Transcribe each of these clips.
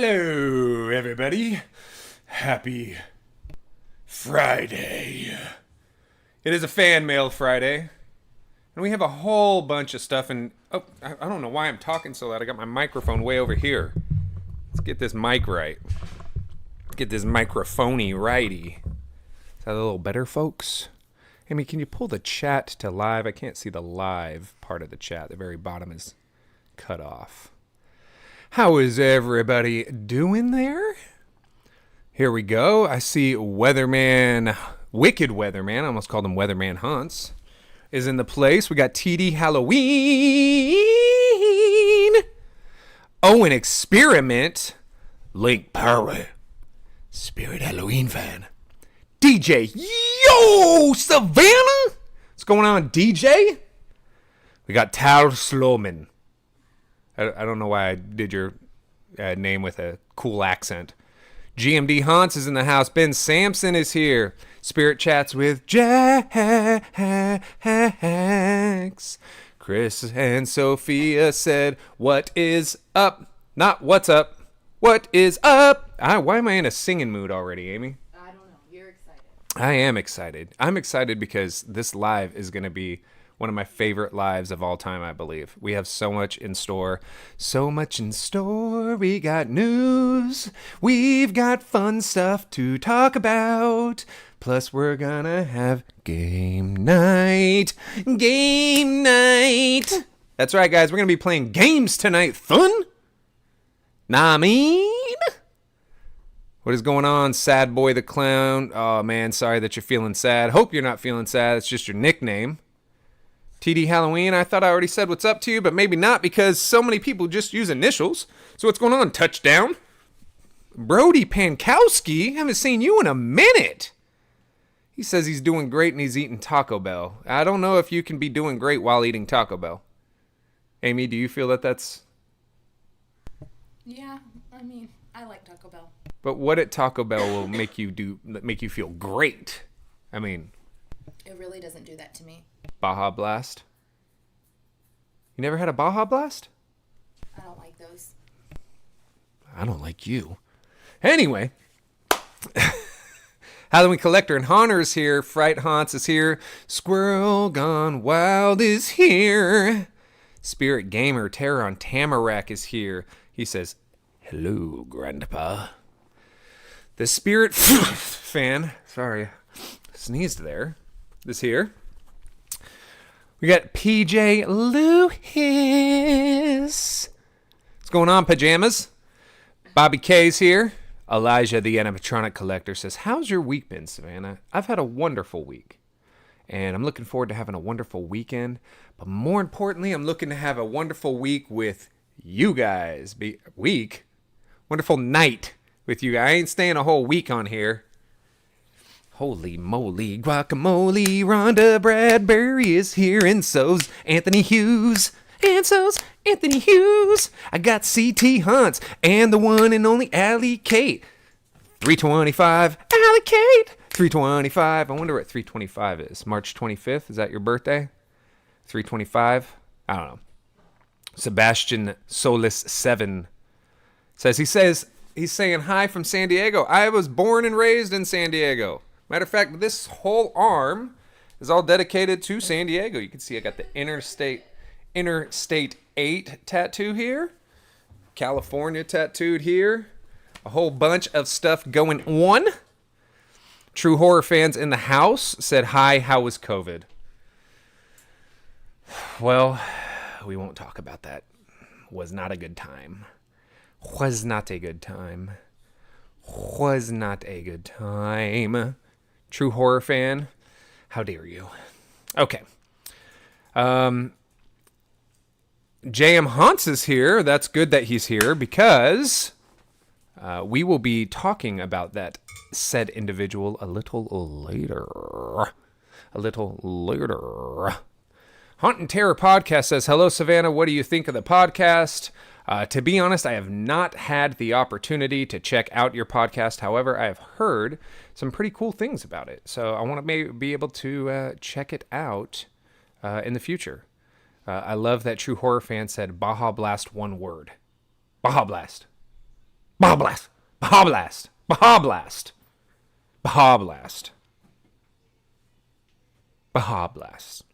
Hello, everybody. Happy Friday. It is a fan mail Friday. And we have a whole bunch of stuff. And I don't know why I'm talking so loud. I got my microphone way over here. Let's get this mic right. Get this microphony righty. Is that a little better, folks? Amy, can you pull the chat to live? I can't see the live part of the chat. The very bottom is cut off. How is everybody doing there? Here we go. I see Weatherman, Wicked Weatherman, I almost called him Weatherman Hunts, is in the place. We got TD Halloween. Owen Experiment. Link Power. Spirit Halloween fan. DJ. Yo, Savannah. What's going on, DJ? We got Tal Sloman. I don't know why I did your name with a cool accent. GMD Hans is in the house. Ben Sampson is here. Spirit chats with Jax. Chris and Sophia said, "What is up?" Not what's up. What is up? Why am I in a singing mood already, Amy? I don't know. You're excited. I am excited. I'm excited because this live is going to be one of my favorite lives of all time, I believe. We have so much in store. So much in store. We got news. We've got fun stuff to talk about. Plus, we're gonna have game night. Game night. That's right, guys. We're gonna be playing games tonight. Fun? Nah, I mean? What is going on, Sad Boy the Clown? Oh, man, sorry that you're feeling sad. Hope you're not feeling sad. It's just your nickname. TD Halloween, I thought I already said what's up to you, but maybe not because so many people just use initials. So what's going on, Touchdown? Brody Pankowski, haven't seen you in a minute. He says he's doing great and he's eating Taco Bell. I don't know if you can be doing great while eating Taco Bell. Amy, do you feel that that's... Yeah, I mean, I like Taco Bell. But what at Taco Bell will make you feel great? I mean... It really doesn't do that to me. Baja Blast? You never had a Baja Blast? I don't like those. I don't like you. Anyway. Halloween Collector and Haunter is here. Fright Haunts is here. Squirrel Gone Wild is here. Spirit Gamer Terror on Tamarack is here. He says, "Hello, Grandpa." The Spirit fan, sorry, sneezed there, is here. We got PJ Lewis. What's going on, Pajamas? Bobby K's here. Elijah, the Animatronic Collector, says, "How's your week been, Savannah?" I've had a wonderful week. And I'm looking forward to having a wonderful weekend. But more importantly, I'm looking to have a wonderful week with you guys. Wonderful night with you guys. I ain't staying a whole week on here. Holy moly, guacamole, Rhonda Bradbury is here, and so's Anthony Hughes. I got CT Hunts, and the one and only Allie Kate. 325, Allie Kate. 325, I wonder what 325 is. March 25th, is that your birthday? 325, I don't know. Sebastian Solis 7 says he's saying hi from San Diego. I was born and raised in San Diego. Matter of fact, this whole arm is all dedicated to San Diego. You can see I got the Interstate 8 tattoo here. California tattooed here. A whole bunch of stuff going on. True Horror Fans in the house said, "Hi, how was COVID?" Well, we won't talk about that. Was not a good time. Was not a good time. True Horror Fan, how dare you? Okay. J.M. Hans is here. That's good that he's here because we will be talking about that said individual a little later. Haunt and Terror Podcast says, "Hello, Savannah. What do you think of the podcast?" To be honest, I have not had the opportunity to check out your podcast. However, I have heard some pretty cool things about it. So I want to be able to check it out in the future. I love that True Horror Fan said Baja Blast one word. Baja Blast. Baja Blast. Baja Blast. Baja Blast. Baja Blast. Baja Blast.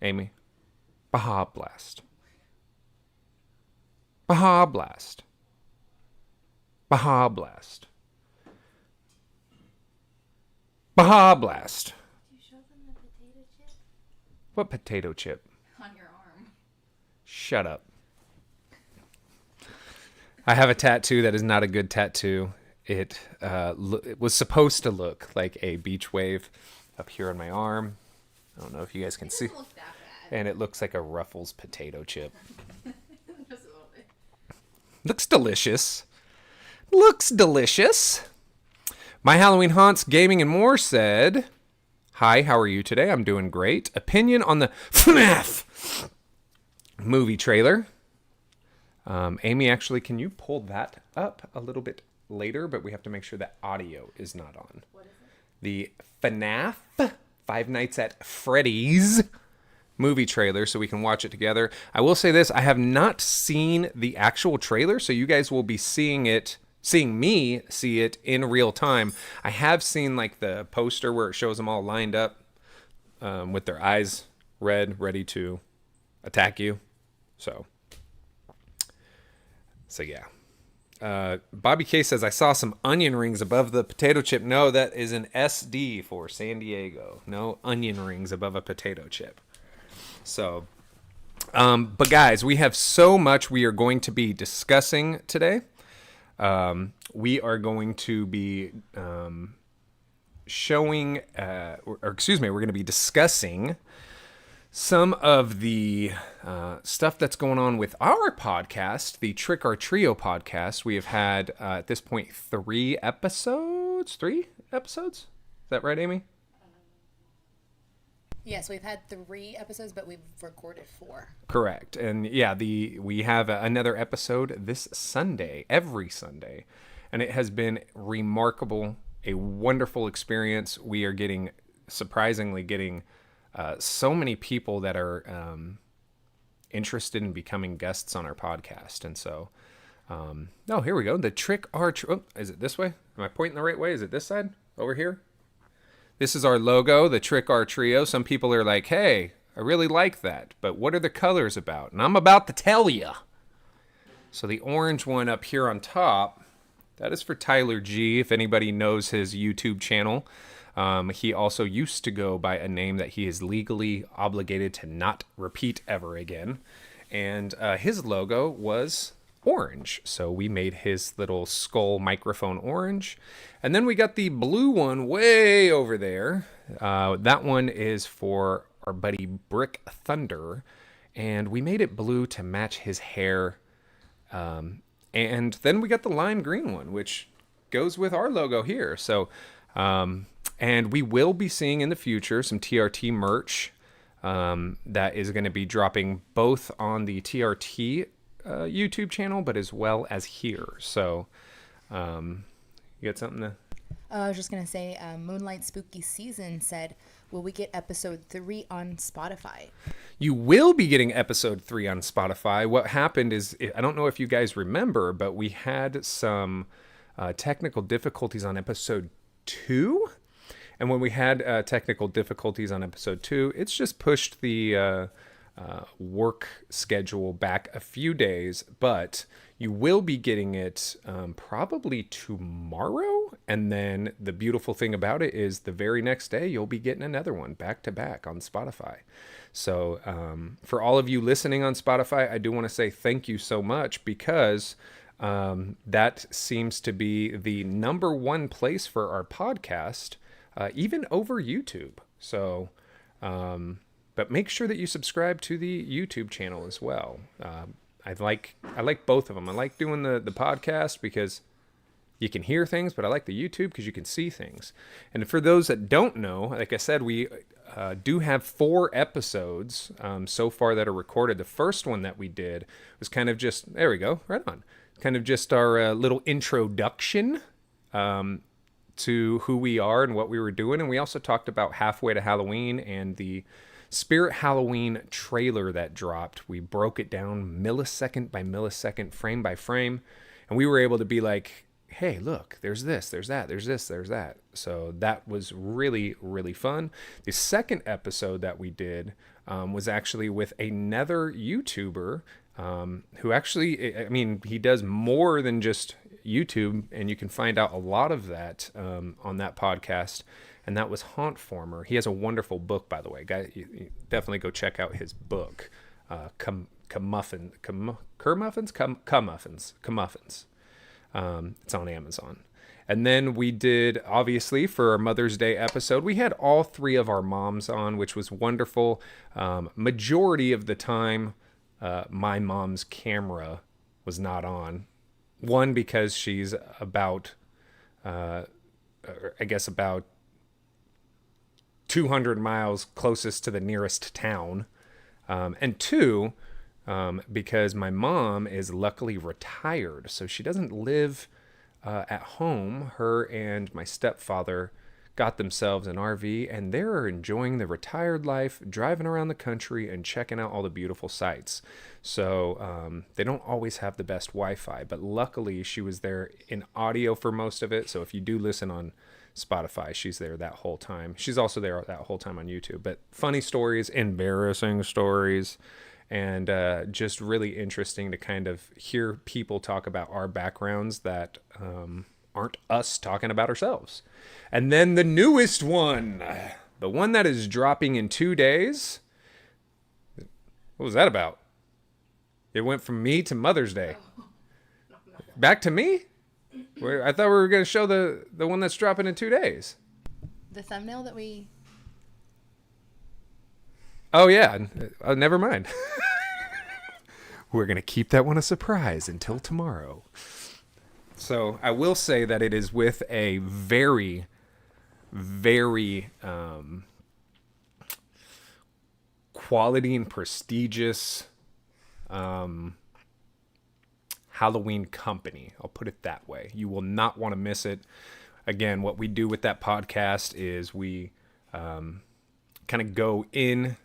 Amy. Baja Blast. Baja Blast. Baja Blast. Baja Blast. You show them the potato chip What potato chip? on your arm. Shut up. I have a tattoo that is not a good tattoo. It was supposed to look like a beach wave up here on my arm. I don't know if you guys can It see. doesn't look that bad. And it looks like a Ruffles potato chip. Just a little bit. Looks delicious. Looks delicious. My Halloween Haunts Gaming and More said, "Hi, how are you today? I'm doing great. Opinion on the FNAF movie trailer." Amy, actually, can you pull that up a little bit later? But we have to make sure that audio is not on. What is it? The FNAF Five Nights at Freddy's movie trailer so we can watch it together. I will say this, I have not seen the actual trailer, so you guys will be seeing me see it in real time. I have seen like the poster where it shows them all lined up with their eyes red, ready to attack you. So yeah. Bobby K says, I saw some onion rings above the potato chip. No, that is an SD for San Diego. No onion rings above a potato chip. So, but guys, we have so much we are going to be discussing today. We are going to be we're going to be discussing some of the stuff that's going on with our podcast, the Trick or Trio podcast. We have had, at this point, 3 episodes? 3 episodes? Is that right, Amy? Yes, we've had 3 episodes, but we've recorded 4. Correct. And yeah, we have another episode this Sunday, every Sunday. And it has been remarkable, a wonderful experience. We are surprisingly getting so many people that are interested in becoming guests on our podcast. And so, here we go. The Trick or Trio. Oh, is it this way? Am I pointing the right way? Is it this side? Over here? This is our logo, the Trick or Trio. Some people are like, hey, I really like that, but what are the colors about? And I'm about to tell you. So the orange one up here on top, that is for Tyler G, if anybody knows his YouTube channel. He also used to go by a name that he is legally obligated to not repeat ever again. And his logo was orange. So we made his little skull microphone orange. And then we got the blue one way over there. That one is for our buddy Brick Thunder. And we made it blue to match his hair. And then we got the lime green one, which goes with our logo here. So, and we will be seeing in the future some TRT merch that is going to be dropping both on the TRT YouTube channel, but as well as here. So, you got something to... I was just going to say, Moonlight Spooky Season said, will we get episode 3 on Spotify? You will be getting episode 3 on Spotify. What happened is, I don't know if you guys remember, but we had some technical difficulties on episode 2. And when we had technical difficulties on episode 2, it's just pushed the work schedule back a few days, but you will be getting it probably tomorrow. And then the beautiful thing about it is the very next day, you'll be getting another one back to back on Spotify. So for all of you listening on Spotify, I do want to say thank you so much, because that seems to be the number one place for our podcast, even over YouTube. So, but make sure that you subscribe to the YouTube channel as well. I like both of them. I like doing the podcast because you can hear things, but I like the YouTube because you can see things. And for those that don't know, like I said, we do have 4 episodes so far that are recorded. The first one that we did was kind of just, there we go, right on. Kind of just our little introduction to who we are and what we were doing. And we also talked about Halfway to Halloween and the Spirit Halloween trailer that dropped. We broke it down millisecond by millisecond, frame by frame, and we were able to be like, hey, look, there's this, there's that, there's this, there's that. So that was really, really fun. The second episode that we did was actually with another YouTuber who actually, I mean, he does more than just YouTube, and you can find out a lot of that on that podcast. And that was Haunt Former. He has a wonderful book, by the way. Guys, you definitely go check out his book, Cummufins. It's on Amazon. And then we did, obviously, for our Mother's Day episode, we had all three of our moms on, which was wonderful. Majority of the time, my mom's camera was not on. One, because she's about 200 miles closest to the nearest town. And two, because my mom is luckily retired, so she doesn't live at home. Her and my stepfather got themselves an RV, and they're enjoying the retired life, driving around the country and checking out all the beautiful sights. So they don't always have the best Wi-Fi, but luckily she was there in audio for most of it. So if you do listen on Spotify, she's there that whole time. She's also there that whole time on YouTube. But funny stories, embarrassing stories, and just really interesting to kind of hear people talk about our backgrounds that aren't us talking about ourselves. And then the newest one, the one that is dropping in 2 days. What was that about? It went from me to Mother's Day. Back to me? I thought we were going to show the one that's dropping in 2 days. The thumbnail that we... Oh, yeah. Never mind. We're going to keep that one a surprise until tomorrow. So I will say that it is with a very, very quality and prestigious Halloween company. I'll put it that way. You will not want to miss it. Again, what we do with that podcast is we kind of go in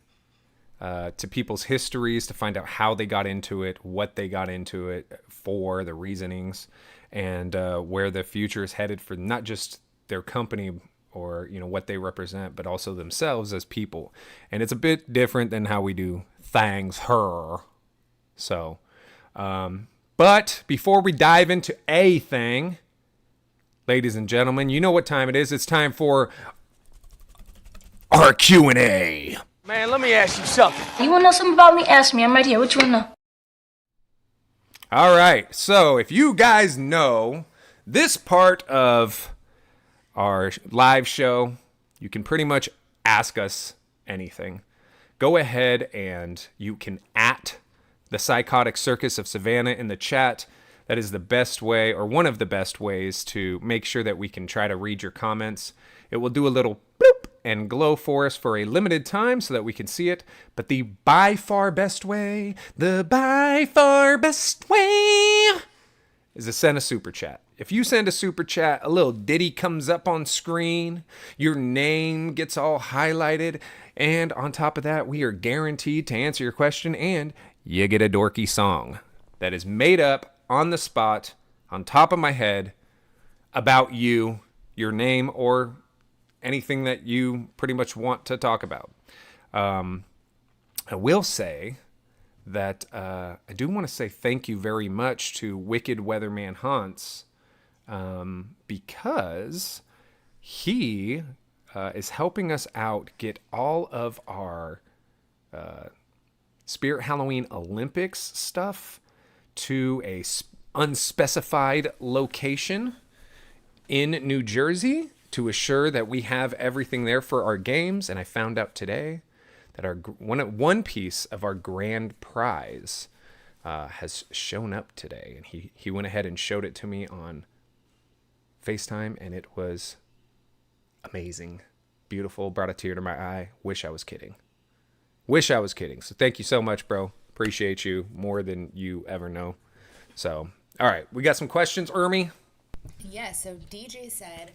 to people's histories to find out how they got into it, what they got into it for, the reasonings, and where the future is headed for not just their company or what they represent, but also themselves as people. And it's a bit different than how we do things her. So, but before we dive into a thing, ladies and gentlemen, you know what time it is. It's time for our Q&A. Man, let me ask you something. You want to know something about me? Ask me. I'm right here. What you want to know? All right. So if you guys know this part of our live show, you can pretty much ask us anything. Go ahead and you can @ the Psychotic Circus of Savannah in the chat. That is the best way, or one of the best ways, to make sure that we can try to read your comments. It will do a little bloop and glow for us for a limited time so that we can see it. But the by far best way is to send a super chat. If you send a super chat, a little ditty comes up on screen, your name gets all highlighted, and on top of that, we are guaranteed to answer your question, and you get a dorky song that is made up on the spot, on top of my head, about you, your name, or anything that you pretty much want to talk about. I will say that I do want to say thank you very much to Wicked Weatherman Hunts, because he is helping us out get all of our Spirit Halloween Olympics stuff to a unspecified location in New Jersey to assure that we have everything there for our games. And I found out today that our one piece of our grand prize has shown up today, and he went ahead and showed it to me on FaceTime, and it was amazing, beautiful, brought a tear to my eye. Wish I was kidding. So thank you so much, bro. Appreciate you more than you ever know. So, all right, we got some questions, Ermi. Yeah, so DJ said,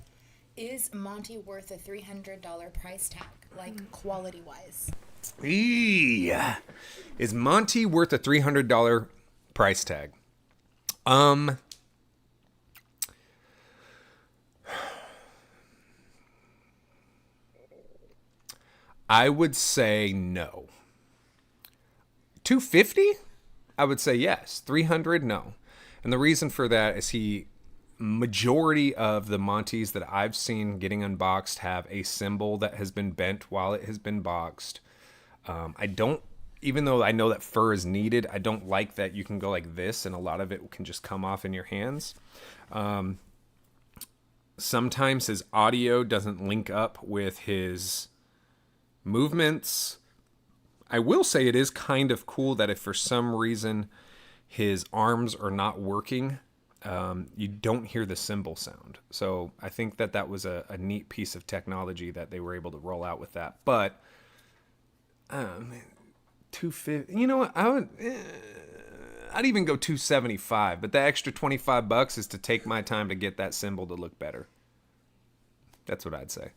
is Monty worth a $300 price tag, like quality-wise? Is Monty worth a $300 price tag? I would say no. 250? I would say yes. 300? No. And the reason for that is majority of the Monties that I've seen getting unboxed have a symbol that has been bent while it has been boxed. I don't, even though I know that fur is needed, I don't like that you can go like this and a lot of it can just come off in your hands. Sometimes his audio doesn't link up with his movements. I will say it is kind of cool that if for some reason his arms are not working, you don't hear the cymbal sound. So I think that was a neat piece of technology that they were able to roll out with that. But 250, you know what? I'd even go 275, but the extra $25 is to take my time to get that symbol to look better. That's what I'd say.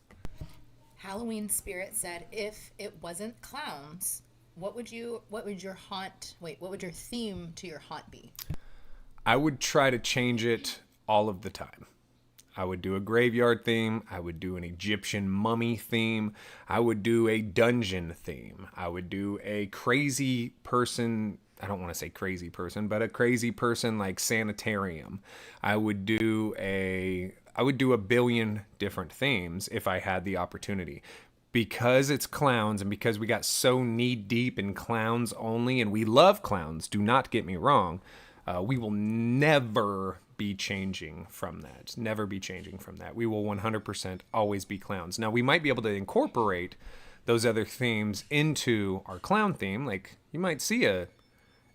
Halloween Spirit said, if it wasn't clowns, what would your theme to your haunt be? I would try to change it all of the time. I would do a graveyard theme. I would do an Egyptian mummy theme. I would do a dungeon theme. I would do a crazy person. I don't want to say crazy person, but a crazy person like sanitarium. I would do a billion different themes if I had the opportunity. Because it's clowns and because we got so knee deep in clowns only, and we love clowns, do not get me wrong, we will never be changing from that. Never be changing from that. We will 100% always be clowns. Now, we might be able to incorporate those other themes into our clown theme. Like, you might see a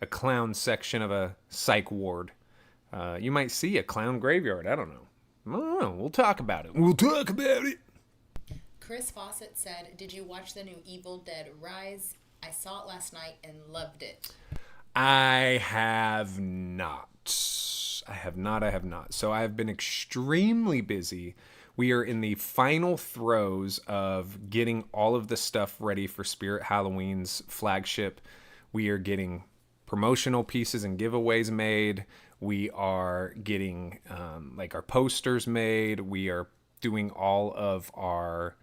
clown section of a psych ward. You might see a clown graveyard. I don't know. We'll talk about it. Chris Fawcett said, did you watch the new Evil Dead Rise? I saw it last night and loved it. I have not. So I have been extremely busy. We are in the final throes of getting all of the stuff ready for Spirit Halloween's flagship. We are getting promotional pieces and giveaways made. We are getting our posters made. We are doing all of our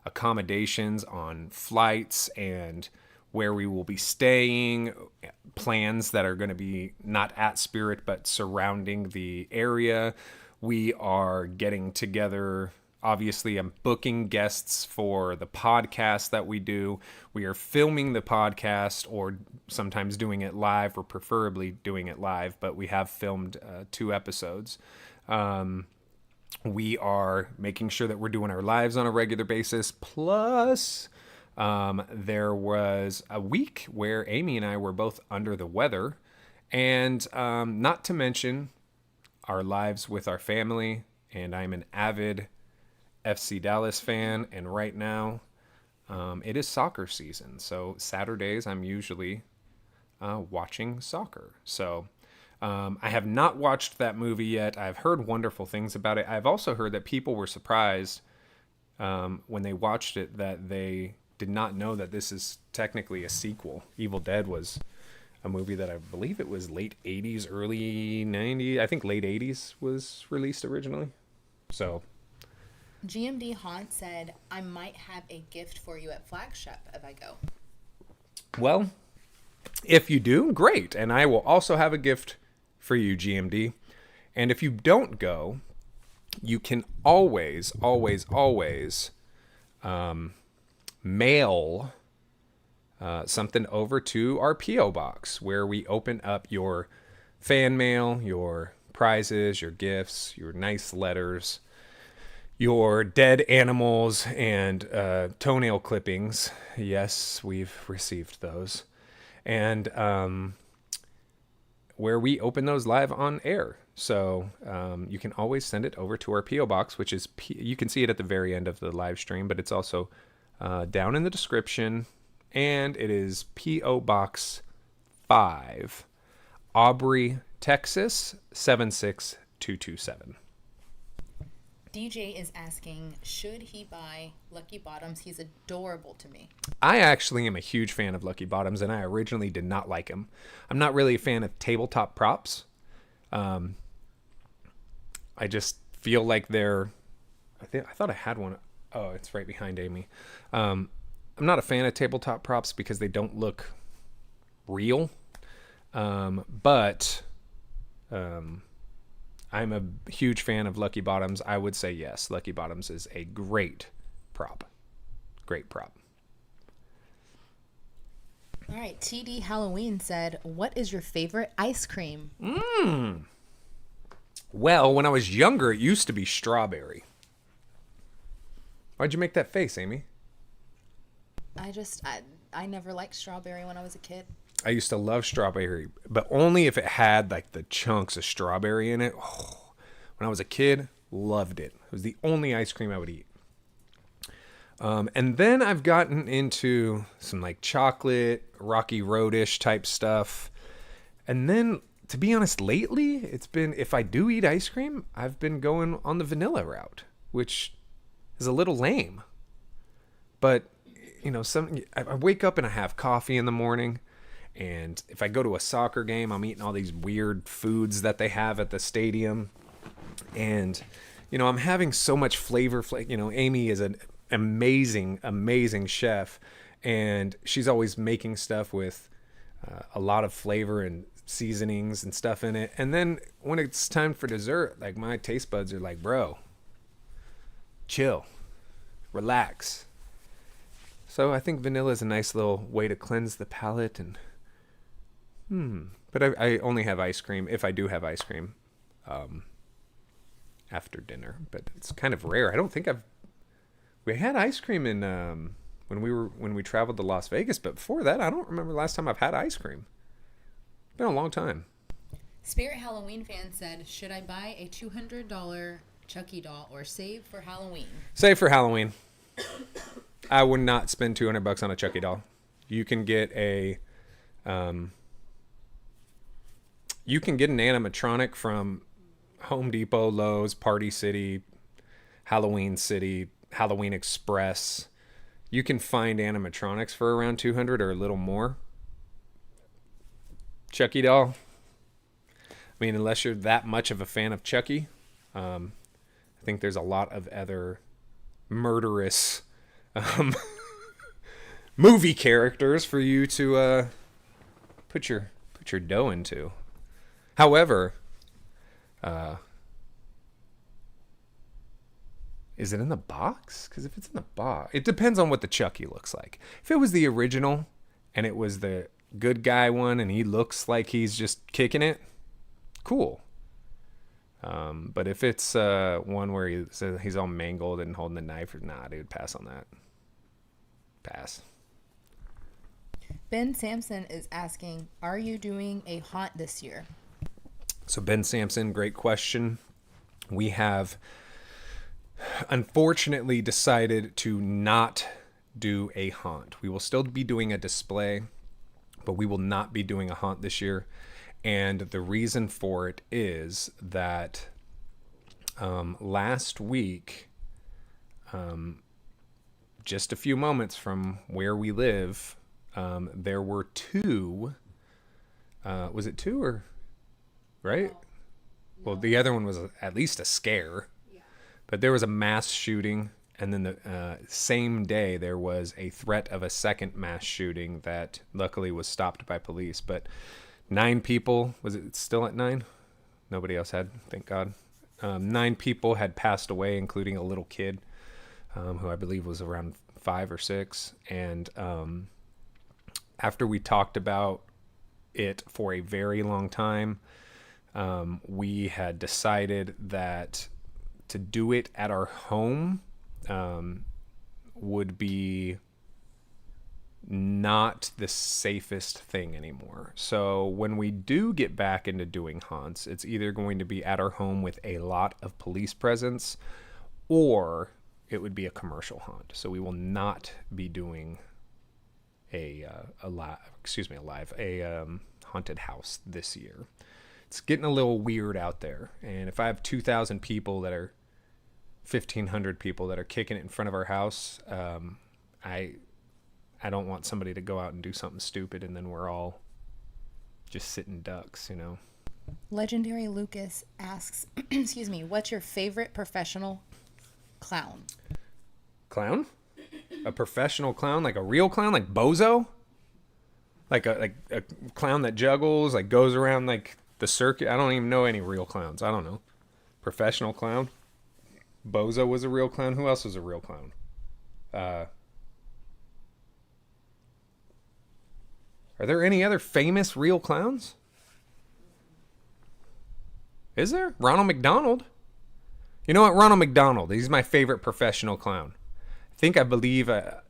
accommodations on flights and where we will be staying, plans that are going to be not at Spirit but surrounding the area. We are getting together. Obviously, I'm booking guests for the podcast that we do. We are filming the podcast or sometimes doing it live, or preferably doing it live, but we have filmed 2 episodes. We are making sure that we're doing our lives on a regular basis. Plus, there was a week where Amy and I were both under the weather. And not to mention our lives with our family. And I'm an avid FC Dallas fan. And right now, it is soccer season. So Saturdays, I'm usually watching soccer. So I have not watched that movie yet. I've heard wonderful things about it. I've also heard that people were surprised when they watched it that they did not know that this is technically a sequel. Evil Dead was a movie that I believe it was late 80s, early 90s. I think late 80s was released originally. So GMD Haunt said, I might have a gift for you at Flagship if I go. Well, if you do, great. And I will also have a gift for you, GMD. And if you don't go, you can always mail something over to our P.O. box, where we open up your fan mail, your prizes, your gifts, your nice letters, your dead animals, and toenail clippings. Yes, we've received those. And where we open those live on air. So you can always send it over to our P.O. box, which is, you can see it at the very end of the live stream, but it's also down in the description. And it is P.O. Box 5, Aubrey, Texas, 76227. DJ is asking, should he buy Lucky Bottoms? He's adorable to me. I actually am a huge fan of Lucky Bottoms, and I originally did not like him. I'm not really a fan of tabletop props. I just feel like they're... I thought I had one. Oh, it's right behind Amy. I'm not a fan of tabletop props because they don't look real. But I'm a huge fan of Lucky Bottoms. I would say yes, Lucky Bottoms is a great prop. Great prop. All right, TD Halloween said, what is your favorite ice cream? Well, when I was younger, it used to be strawberry. Why'd you make that face, Amy? I never liked strawberry when I was a kid. I used to love strawberry, but only if it had like the chunks of strawberry in it. Oh, when I was a kid, loved it. It was the only ice cream I would eat. And then I've gotten into some like chocolate, Rocky Road-ish type stuff. And then, to be honest, lately, it's been, if I do eat ice cream, I've been going on the vanilla route, which is a little lame. But, you know, I wake up and I have coffee in the morning. And if I go to a soccer game, I'm eating all these weird foods that they have at the stadium. And, you know, I'm having so much flavor. You know, Amy is an amazing, amazing chef. And she's always making stuff with a lot of flavor and seasonings and stuff in it. And then when it's time for dessert, like my taste buds are like, bro, chill, relax. So I think vanilla is a nice little way to cleanse the palate. And but I only have ice cream if I do have ice cream after dinner. But it's kind of rare. I don't think we had ice cream in when we traveled to Las Vegas, but before that, I don't remember the last time I've had ice cream. It's been a long time. Spirit Halloween fan said, should I buy a $200 Chucky doll or save for Halloween? Save for Halloween. I would not spend $200 on a Chucky doll. You can get an animatronic from Home Depot, Lowe's, Party City, Halloween City, Halloween Express. You can find animatronics for around $200 or a little more. Chucky doll. I mean, unless you're that much of a fan of Chucky, I think there's a lot of other murderous movie characters for you to put your dough into. However, is it in the box? Because if it's in the box, it depends on what the Chucky looks like. If it was the original and it was the good guy one and he looks like he's just kicking it, cool. But if it's one where he's all mangled and holding the knife, nah, dude, pass on that. Pass. Ben Sampson is asking, are you doing a haunt this year? So Ben Sampson, great question. We have unfortunately decided to not do a haunt. We will still be doing a display, but we will not be doing a haunt this year. And the reason for it is that last week, just a few moments from where we live, there were two. Was it two or right? No. Well, the other one was at least a scare. Yeah. But there was a mass shooting, and then the same day there was a threat of a second mass shooting that luckily was stopped by police. But 9 people, was it still at 9? Nobody else had, thank God. 9 people had passed away, including a little kid who I believe was around 5 or 6. And after we talked about it for a very long time, we had decided that to do it at our home would be not the safest thing anymore. So when we do get back into doing haunts, it's either going to be at our home with a lot of police presence, or it would be a commercial haunt. So we will not be doing a haunted house this year. It's getting a little weird out there, and if I have 2,000 people that are 1,500 people that are kicking it in front of our house. I don't want somebody to go out and do something stupid and then we're all just sitting ducks, you know. Legendary Lucas asks, excuse me, what's your favorite professional clown? Clown? A professional clown? Like a real clown? Like Bozo? Like a clown that juggles, like goes around like the circuit? I don't even know any real clowns. I don't know. Professional clown? Bozo was a real clown. Who else was a real clown? Are there any other famous real clowns? Is there? Ronald McDonald. You know what? Ronald McDonald. He's my favorite professional clown. I believe that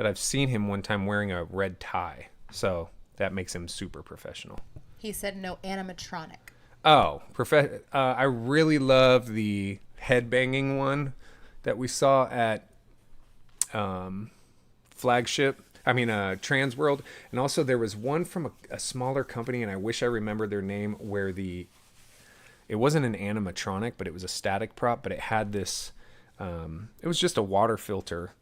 I've seen him one time wearing a red tie. So that makes him super professional. He said no animatronic. Oh, I really love the headbanging one that we saw at Flagship. Trans World. And also there was one from a smaller company, and I wish I remembered their name, where it wasn't an animatronic, but it was a static prop, but it had this, it was just a water filter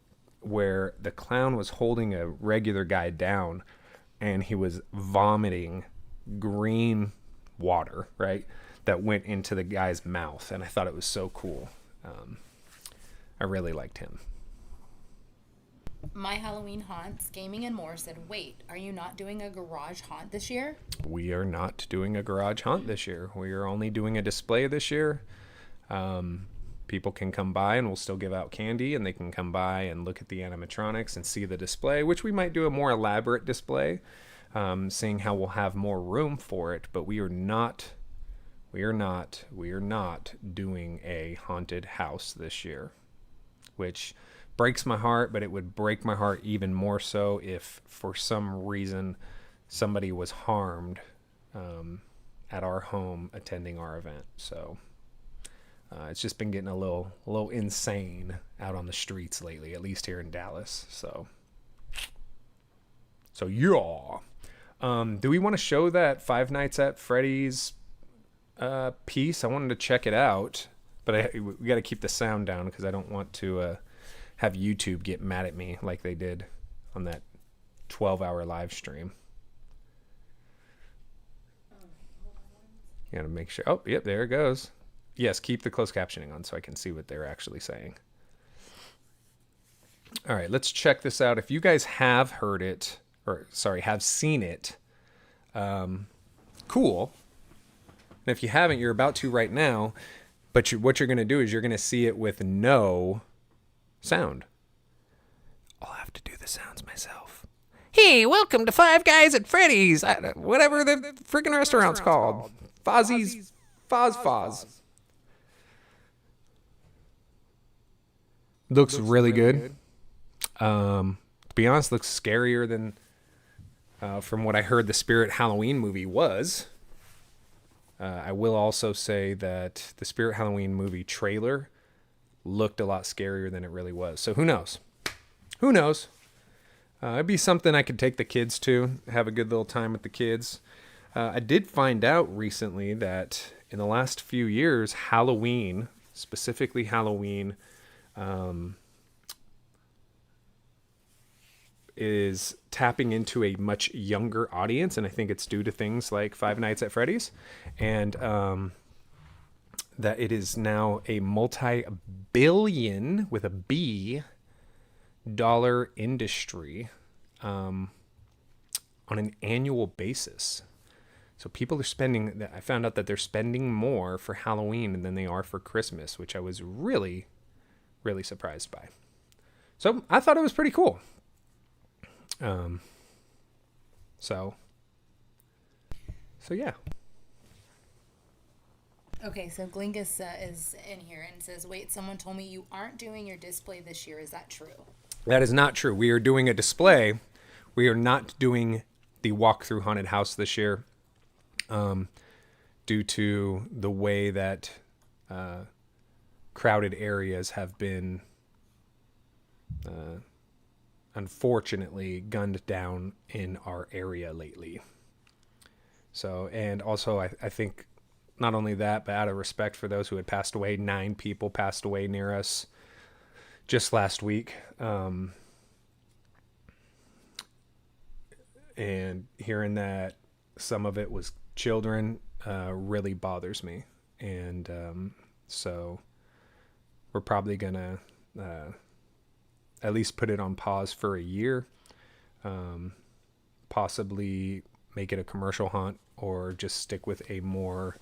where the clown was holding a regular guy down and he was vomiting green water, right? That went into the guy's mouth. And I thought it was so cool. I really liked him. My Halloween Haunts, Gaming and More said, wait, are you not doing a garage haunt this year? We are not doing a garage haunt this year. We are only doing a display this year. People can come by and we'll still give out candy, and they can come by and look at the animatronics and see the display, which we might do a more elaborate display, seeing how we'll have more room for it. But we are not doing a haunted house this year, which breaks my heart, but it would break my heart even more so if for some reason somebody was harmed at our home attending our event. So it's just been getting a little insane out on the streets lately, at least here in Dallas. So yeah. Do we want to show that Five Nights at Freddy's piece? I wanted to check it out, but we got to keep the sound down because I don't want to have YouTube get mad at me like they did on that 12-hour live stream. You gotta make sure. Oh, yep, there it goes. Yes, keep the closed captioning on so I can see what they're actually saying. All right, let's check this out. If you guys have heard it, have seen it, cool. And if you haven't, you're about to right now. But what you're going to do is you're going to see it with no sound. I'll have to do the sounds myself. Hey, welcome to Five Guys at Freddy's. Whatever the freaking restaurant's called. Fozzie's. Foz. Looks really good. To be honest, looks scarier than from what I heard the Spirit Halloween movie was. I will also say that the Spirit Halloween movie trailer looked a lot scarier than it really was. So who knows? It'd be something I could take the kids to, have a good little time with the kids. I did find out recently that in the last few years, Halloween, specifically Halloween, is tapping into a much younger audience, and I think it's due to things like Five Nights at Freddy's, and that it is now a multi-billion, with a B, dollar industry on an annual basis. So people are spending, I found out that they're spending more for Halloween than they are for Christmas, which I was really, really surprised by. So I thought it was pretty cool. So yeah. Okay, so Glingus is in here and says, wait, someone told me you aren't doing your display this year. Is that true? That is not true. We are doing a display. We are not doing the walk-through haunted house this year, due to the way that crowded areas have been unfortunately gunned down in our area lately. So, and also I think not only that, but out of respect for those who had passed away, 9 people passed away near us just last week. And hearing that some of it was children really bothers me. And so we're probably going to at least put it on pause for a year, possibly make it a commercial hunt, or just stick with a more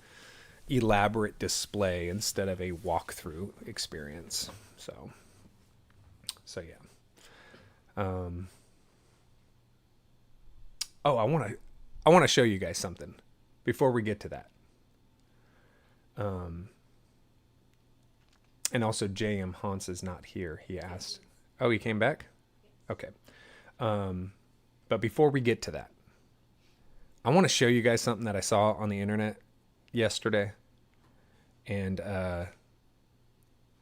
elaborate display instead of a walkthrough experience. So yeah. Oh, I want to show you guys something before we get to that. And also JM Hans is not here, he asked. Oh, he came back? Okay. But before we get to that, I want to show you guys something that I saw on the internet yesterday. And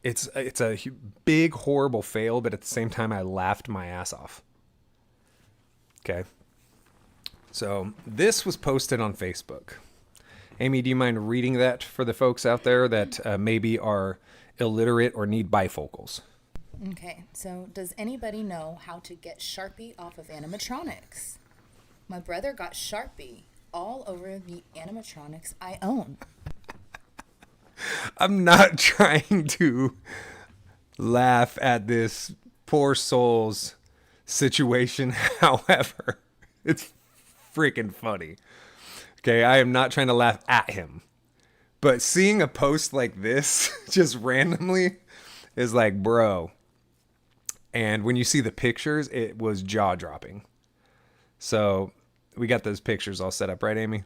it's a big, horrible fail, but at the same time, I laughed my ass off. Okay. So this was posted on Facebook. Amy, do you mind reading that for the folks out there that maybe are illiterate or need bifocals? Okay, so does anybody know how to get Sharpie off of animatronics? My brother got Sharpie all over the animatronics I own. I'm not trying to laugh at this poor soul's situation. However, it's freaking funny. Okay, I am not trying to laugh at him. But seeing a post like this just randomly is like, bro. And when you see the pictures, it was jaw-dropping. So we got those pictures all set up, right, Amy?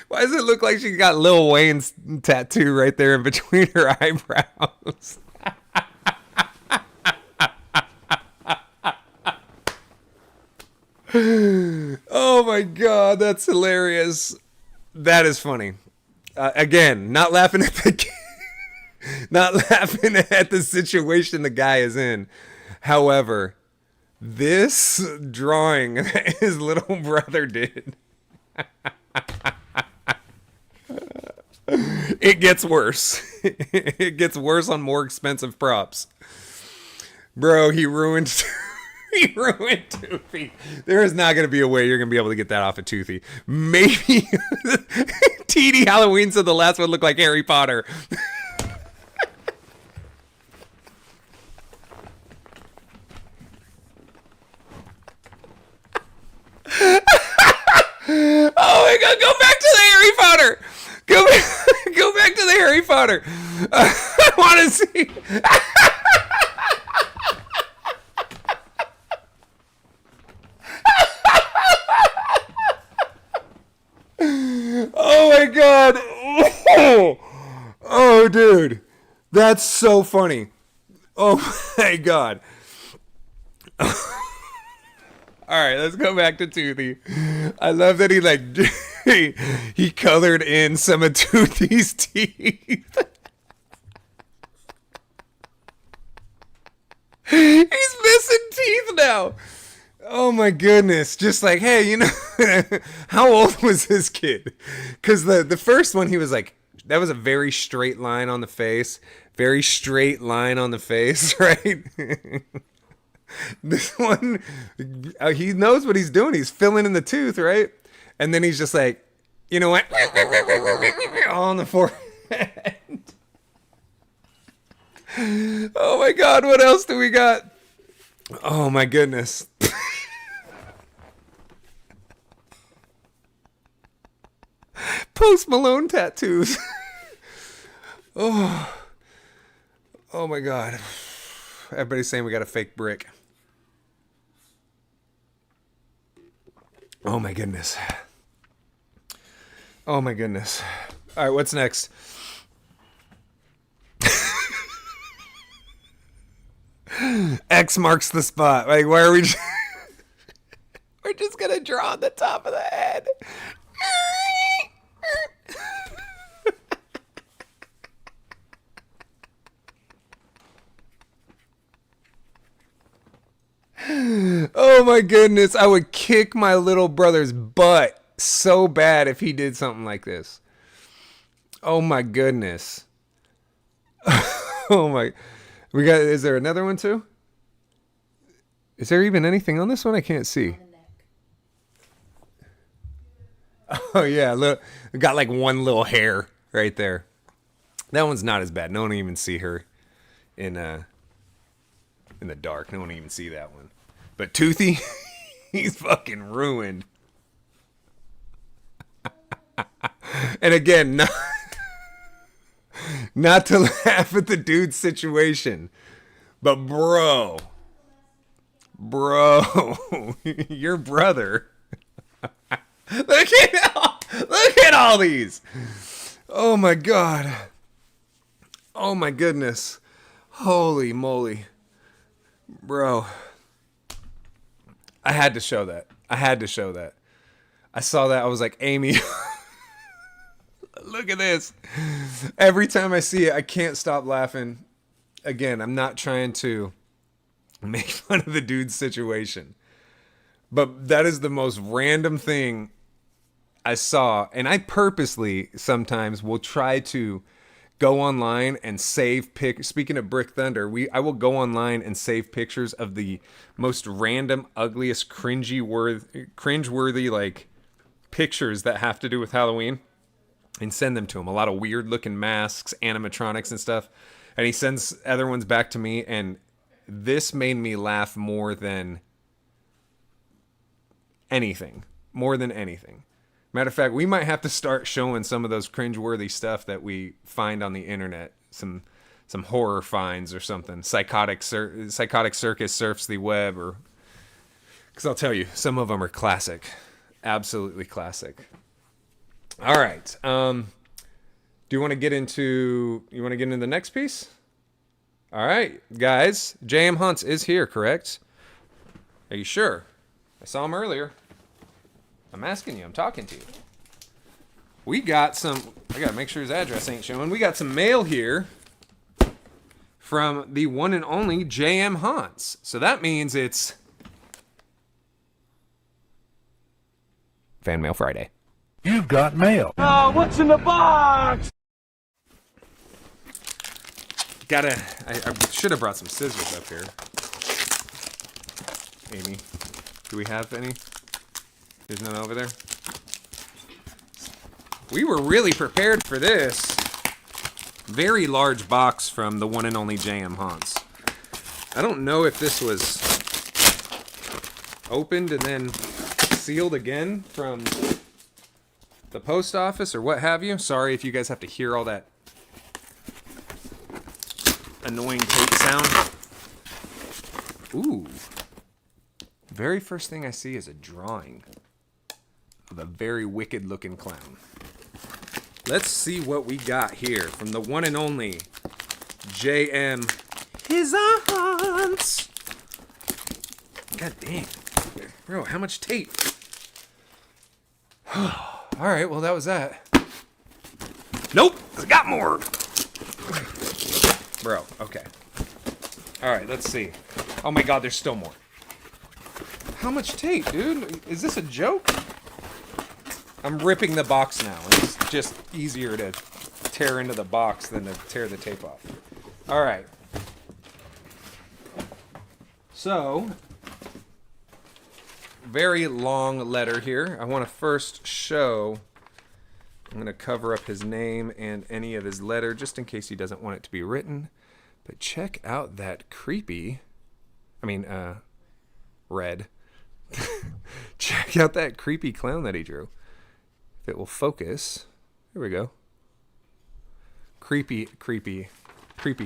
Why does it look like she got Lil Wayne's tattoo right there in between her eyebrows? Oh my God, that's hilarious. That is funny. Again, not laughing at not laughing at the situation the guy is in. However, this drawing that his little brother did, it gets worse. It gets worse on more expensive props. Bro, he ruined Toothy. There is not going to be a way you're going to be able to get that off of Toothy. Maybe TD Halloween said the last one looked like Harry Potter. Oh my God, go back to the Harry Potter. Go back to the Harry Potter. I want to see. Oh my God. Oh, dude. That's so funny. Oh my God. All right, let's go back to Toothy. I love that he colored in some of Toothy's teeth. He's missing teeth now. Oh my goodness. Just like, hey, you know, how old was this kid? Because the first one, he was like, that was a very straight line on the face. Very straight line on the face, right? This one, he knows what he's doing. He's filling in the tooth, right? And then he's just like, you know what? All on the forehead. Oh my God, what else do we got? Oh my goodness. Post Malone tattoos. Oh my God. Everybody's saying we got a fake brick. Oh my goodness. Oh my goodness. All right, what's next? X marks the spot. Like, why are we just... We're just gonna draw on the top of the head. Oh my goodness. I would kick my little brother's butt so bad if he did something like this. Oh my goodness. Oh my. Is there another one too? Is there even anything on this one? I can't see. Oh yeah, look, we got like one little hair right there. That one's not as bad. No one will even see her in the dark. No one will even see that one. But Toothy, he's fucking ruined. And again, not to laugh at the dude's situation, but bro, your brother. Look at all these. Oh my God. Oh my goodness. Holy moly. Bro. I had to show that. I saw that. I was like, Amy, look at this. Every time I see it, I can't stop laughing. Again, I'm not trying to make fun of the dude's situation, but that is the most random thing I saw. And I purposely sometimes will try to go online and save speaking of Brick Thunder, I will go online and save pictures of the most random, ugliest, cringe-worthy like pictures that have to do with Halloween and send them to him. A lot of weird looking masks, animatronics and stuff. And he sends other ones back to me, and this made me laugh more than anything. Matter of fact, we might have to start showing some of those cringeworthy stuff that we find on the internet. Some horror finds or something. Psychotic Circus surfs the web, or because I'll tell you, some of them are classic, absolutely classic. All right. Do you want to get into the next piece? All right, guys. J.M. Hunts is here, correct? Are you sure? I saw him earlier. I'm asking you. I'm talking to you. We got some... I got to make sure his address ain't showing. We got some mail here from the one and only J.M. Hunts. So that means it's... Fan Mail Friday. You've got mail. Oh, what's in the box? I should have brought some scissors up here. Amy, do we have any? There's none over there. We were really prepared for this. Very large box from the one and only J.M. Hunts. I don't know if this was opened and then sealed again from the post office or what have you. Sorry if you guys have to hear all that annoying tape sound. Ooh. Very first thing I see is a drawing of a very wicked looking clown. Let's see what we got here from the one and only J.M. Hunts. God dang. Bro, how much tape? Alright, well that was that. Nope, I got more. Bro, okay. Alright, let's see. Oh my god, there's still more. How much tape, dude? Is this a joke? I'm ripping the box now. It's just easier to tear into the box than to tear the tape off. Alright. So, very long letter here. I want to first show... I'm going to cover up his name and any of his letter just in case he doesn't want it to be written. But check out that red. Check out that creepy clown that he drew. If it will focus. There we go. Creepy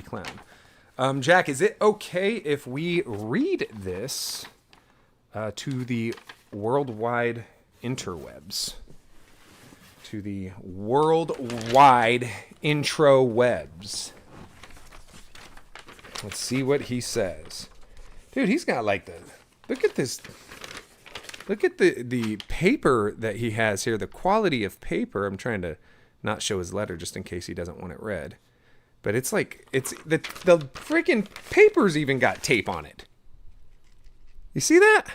clown. Jack, is it okay if we read this to the worldwide interwebs? To the worldwide intro webs. Let's see what he says. Dude, he's got like look at this. Look at the paper that he has here. The quality of paper. I'm trying to not show his letter just in case he doesn't want it read. But it's like, the freaking paper's even got tape on it. You see that?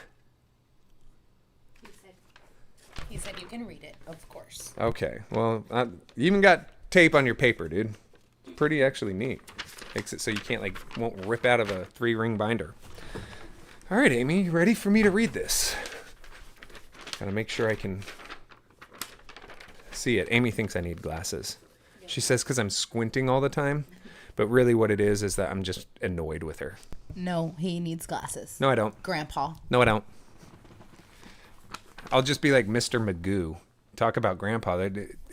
said you can read it, of course. Okay. Well, you even got tape on your paper, dude. Pretty actually neat. Makes it so you can't won't rip out of a 3-ring binder. All right, Amy, you ready for me to read this? Gotta make sure I can see it. Amy thinks I need glasses. She says because I'm squinting all the time, but really what it is that I'm just annoyed with her. No, he needs glasses. No, I don't. Grandpa. No, I don't. I'll just be like Mr. Magoo. Talk about Grandpa.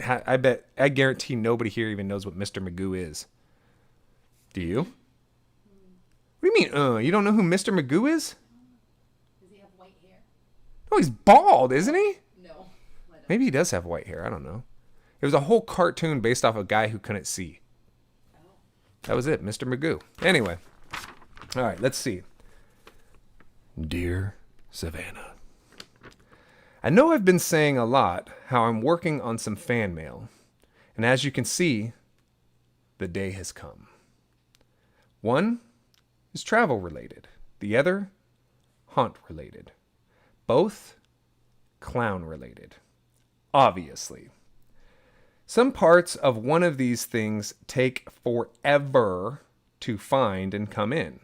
I guarantee nobody here even knows what Mr. Magoo is. Do you? What do you mean, you don't know who Mr. Magoo is? Does he have white hair? Oh, he's bald, isn't he? No. Maybe he does have white hair. I don't know. It was a whole cartoon based off a guy who couldn't see. That was it, Mr. Magoo. Anyway. All right, let's see. Dear Savannah, I know I've been saying a lot how I'm working on some fan mail. And as you can see, the day has come. One is travel related. The other, haunt related. Both, clown related. Obviously. Some parts of one of these things take forever to find and come in.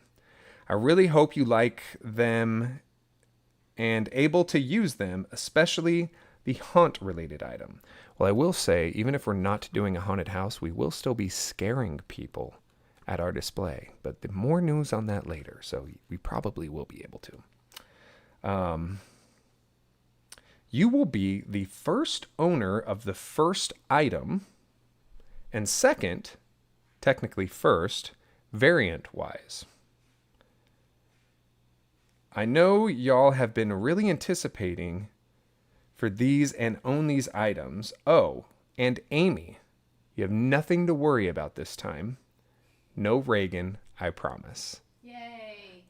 I really hope you like them and able to use them, especially the haunt-related item. Well, I will say, even if we're not doing a haunted house, we will still be scaring people at our display. But the more news on that later, so we probably will be able to. You will be the first owner of the first item, and second, technically first, variant-wise. I know y'all have been really anticipating for these and own these items. Oh, and Amy, you have nothing to worry about this time. No Reagan, I promise. Yay.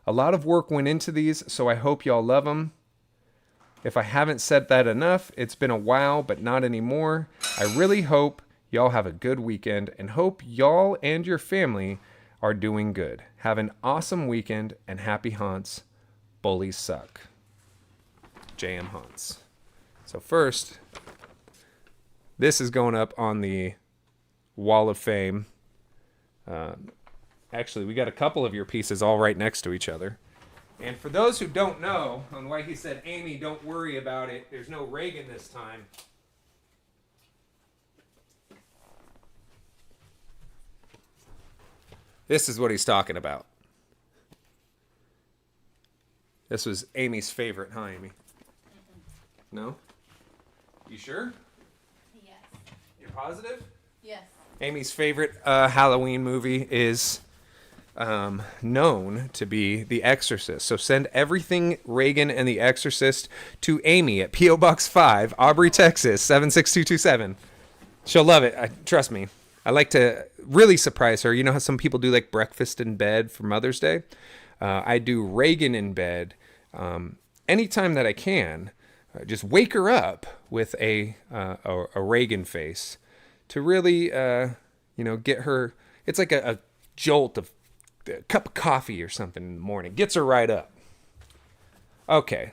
A lot of work went into these, so I hope y'all love them. If I haven't said that enough, it's been a while, but not anymore. I really hope y'all have a good weekend and hope y'all and your family are doing good. Have an awesome weekend and happy haunts. Bullies suck. JM Haunts. So first, this is going up on the Wall of Fame. Actually, we got a couple of your pieces all right next to each other. And for those who don't know, on why he said, Amy, don't worry about it, there's no Reagan this time. This is what he's talking about. This was Amy's favorite, huh, Amy? No? You sure? Yes. You're positive? Yes. Amy's favorite Halloween movie is known to be The Exorcist. So send everything Reagan and The Exorcist to Amy at P.O. Box 5, Aubrey, Texas, 76227. She'll love it. Trust me. I like to really surprise her. You know how some people do like breakfast in bed for Mother's Day? I do Reagan in bed anytime that I can. Just wake her up with a Reagan face to really, get her. It's like a jolt of a cup of coffee or something in the morning. Gets her right up. Okay.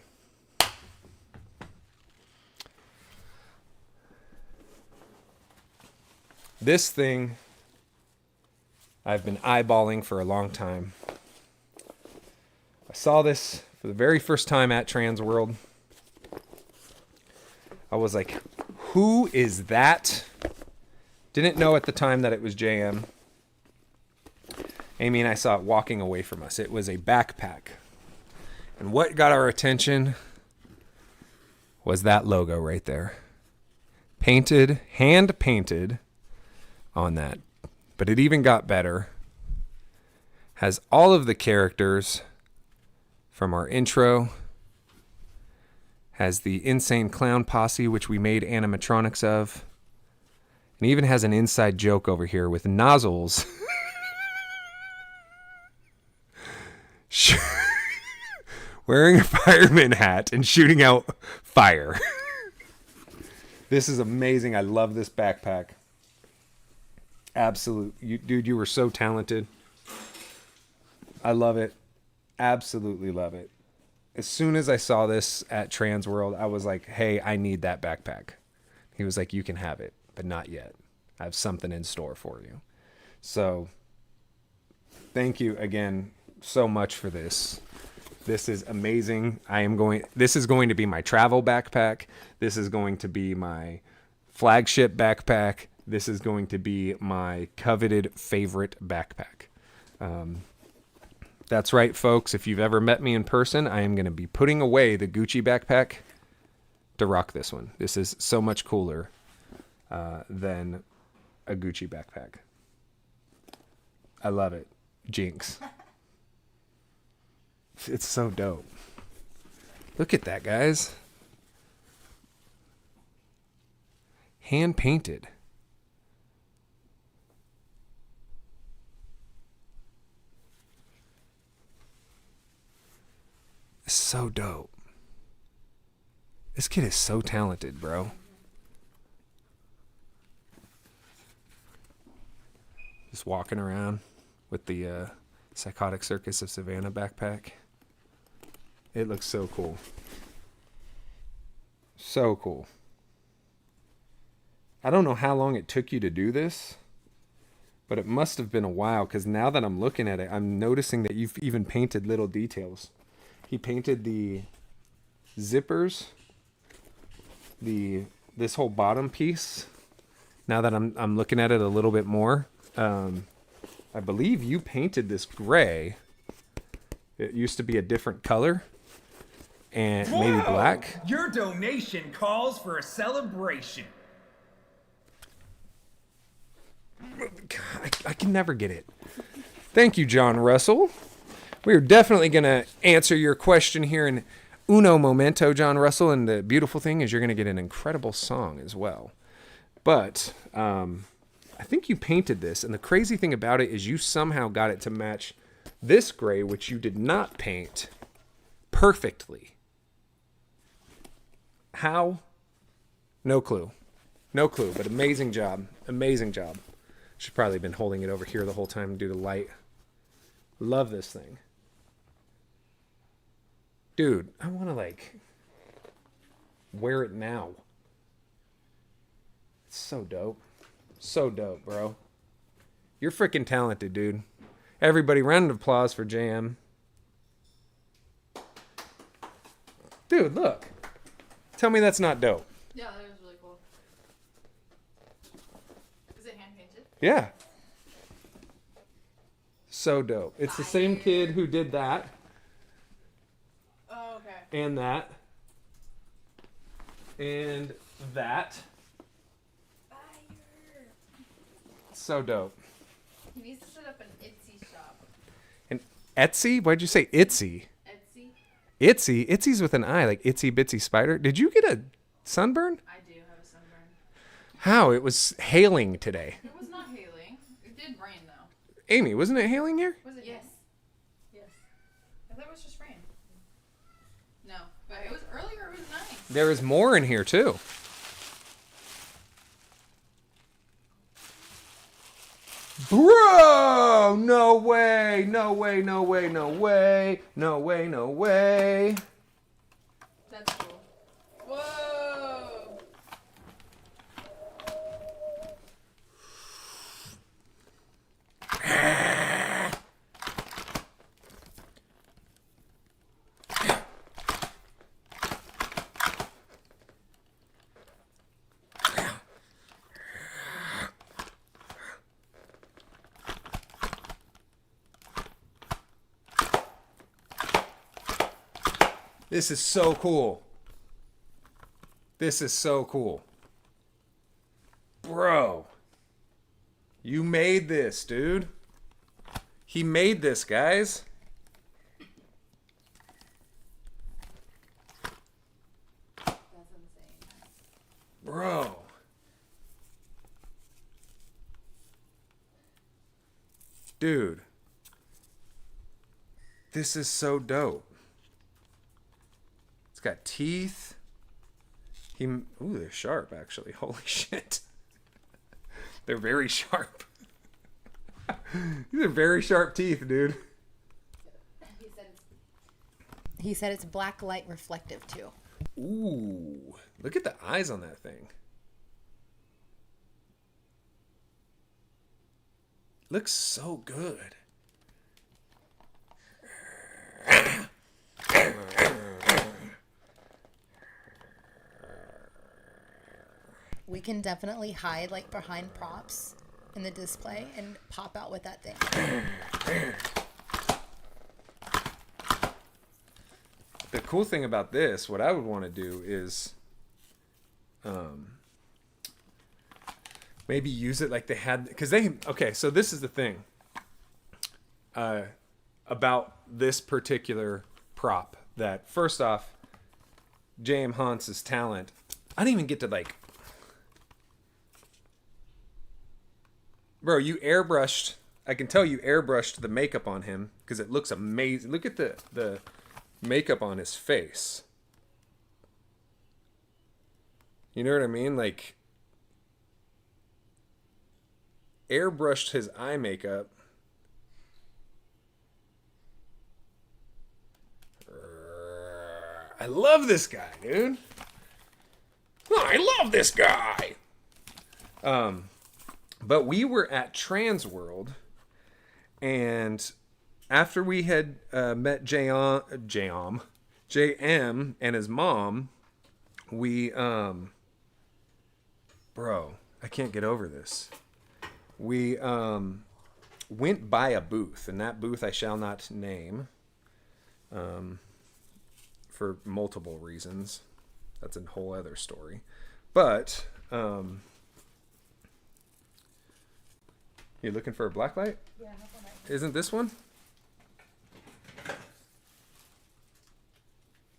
This thing I've been eyeballing for a long time. I saw this for the very first time at Trans World. I was like, who is that? Didn't know at the time that it was JM. Amy and I saw it walking away from us. It was a backpack. And what got our attention was that logo right there. Painted, hand painted on that. But it even got better. Has all of the characters from our intro. Has the Insane Clown Posse, which we made animatronics of. And even has an inside joke over here with nozzles. Wearing a fireman hat and shooting out fire. This is amazing. I love this backpack. Absolutely. Dude, you were so talented. I love it. Absolutely love it. as soon as I saw this at Trans World, I was like, hey, I need that backpack. He was like, you can have it, but not yet. I have something in store for you. So thank you again so much for this. This is amazing. This is going to be my travel backpack. This is going to be my flagship backpack. This is going to be my coveted favorite backpack. That's right, folks. If you've ever met me in person, I am going to be putting away the Gucci backpack to rock this one. This is so much cooler than a Gucci backpack. I love it. Jinx. It's so dope. Look at that, guys. Hand painted. So dope. This kid is so talented, bro. Just walking around with the Psychotic Circus of Savannah backpack. It looks so cool. So cool. I don't know how long it took you to do this, but it must have been a while, because now that I'm looking at it, I'm noticing that you've even painted little details. He painted the zippers, this whole bottom piece. Now that I'm looking at it a little bit more, I believe you painted this gray. It used to be a different color, and maybe black. Your donation calls for a celebration. I can never get it. Thank you, John Russell. We are definitely going to answer your question here in uno momento, John Russell. And the beautiful thing is you're going to get an incredible song as well. But I think you painted this. And the crazy thing about it is you somehow got it to match this gray, which you did not paint, perfectly. How? No clue. No clue, but amazing job. Amazing job. Should probably have been holding it over here the whole time due to light. Love this thing. Dude, I want to wear it now. It's so dope. So dope, bro. You're freaking talented, dude. Everybody, round of applause for JM. Dude, look. Tell me that's not dope. Yeah, that was really cool. Is it hand painted? Yeah. So dope. It's the same kid who did that. Oh, okay. And that. And that. So dope. He needs to set up an Etsy shop. And Etsy? Why'd you say Itsy? Etsy? Itsy? Itsy's with an I, like Itsy Bitsy Spider. Did you get a sunburn? I do have a sunburn. How? It was hailing today. It was not hailing. It did rain, though. Amy, wasn't it hailing here? Was it? Yes. Yes. I thought it was just rain. No, but it was earlier. It was nice. There is more in here, too. Bro! No way! No way, no way, no way! No way, no way! That's cool. Whoa! This is so cool. This is so cool. Bro. You made this, dude. He made this, guys. That's insane. Bro. Dude. This is so dope. It's got teeth. Ooh, they're sharp, actually. Holy shit. They're very sharp. These are very sharp teeth, dude. He said it's black light reflective too. Ooh, look at the eyes on that thing. Looks so good. We can definitely hide like behind props in the display and pop out with that thing. The cool thing about this, what I would want to do is maybe use it like they had, because okay, so this is the thing about this particular prop, that first off, J.M. Hans's talent, I didn't even get to like, bro, you airbrushed, I can tell you airbrushed the makeup on him because it looks amazing. Look at the makeup on his face. You know what I mean? Like, airbrushed his eye makeup. I love this guy, dude. I love this guy. But we were at Transworld, and after we had met JM and his mom, we bro, I can't get over this. We went by a booth, and that booth I shall not name for multiple reasons. That's a whole other story. But you looking for a black light? Yeah, I have one right. Isn't this one?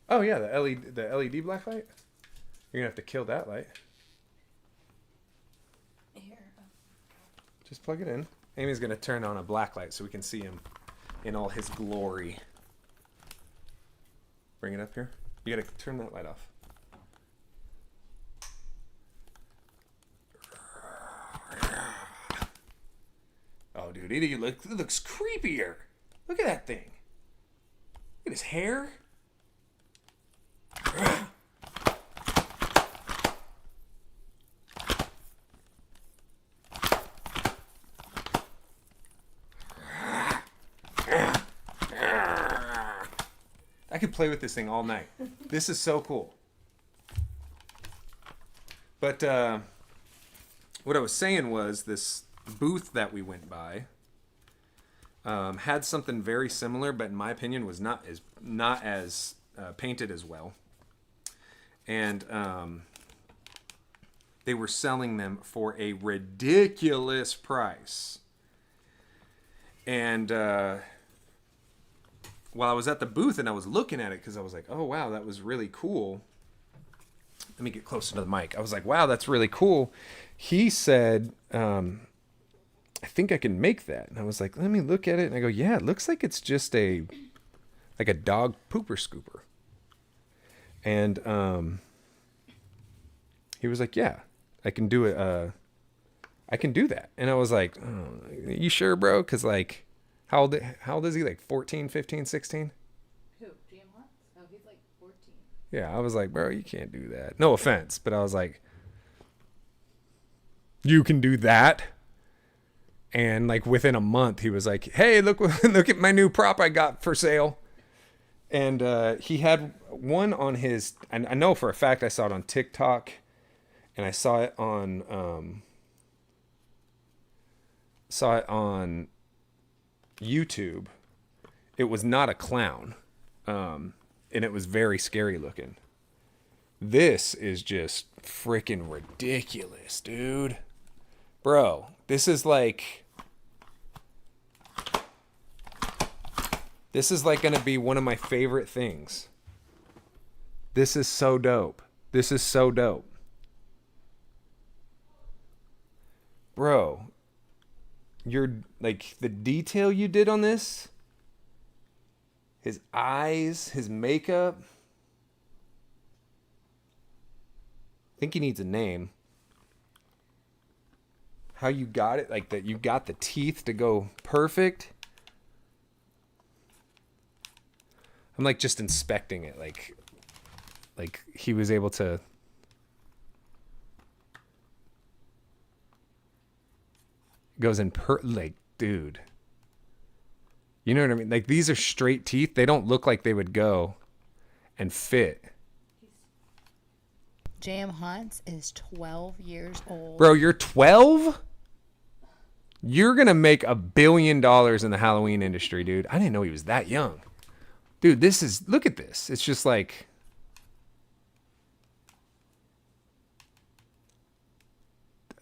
Oh yeah, the LED black light. You're gonna have to kill that light. Here. Just plug it in. Amy's gonna turn on a black light so we can see him in all his glory. Bring it up here. You gotta turn that light off. Oh, dude, it looks creepier. Look at that thing. Look at his hair. I could play with this thing all night. This is so cool. But what I was saying was this booth that we went by had something very similar, but in my opinion was not as painted as well. And they were selling them for a ridiculous price. And while I was at the booth and I was looking at it, because I was like, oh wow, that was really cool. Let me get closer to the mic. I was like, wow, that's really cool. He said, I think I can make that. And I was like, let me look at it. And I go, yeah, it looks like it's just like a dog pooper scooper. And he was like, yeah, I can do it. I can do that. And I was like, oh, you sure, bro? Because like, how old is he? Like 14, 15, 16? Who? GM Hunt? Oh, he's like 14. Yeah, I was like, bro, you can't do that. No offense, but I was like, you can do that? And like within a month, he was like, hey, look at my new prop I got for sale. And he had one on his, I know for a fact I saw it on TikTok, and I saw it on YouTube. It was not a clown, and it was very scary looking. This is just freaking ridiculous, dude. Bro, this is like gonna be one of my favorite things. This is so dope. This is so dope. Bro, you're like, the detail you did on this, his eyes, his makeup. I think he needs a name. How you got it, like that you got the teeth to go perfect. I'm like just inspecting it, like he was able to. Goes in like, dude. You know what I mean? Like, these are straight teeth. They don't look like they would go and fit. J.M. Hans is 12 years old. Bro, you're 12? You're going to make $1 billion in the Halloween industry, dude. I didn't know he was that young. Dude, look at this. It's just like,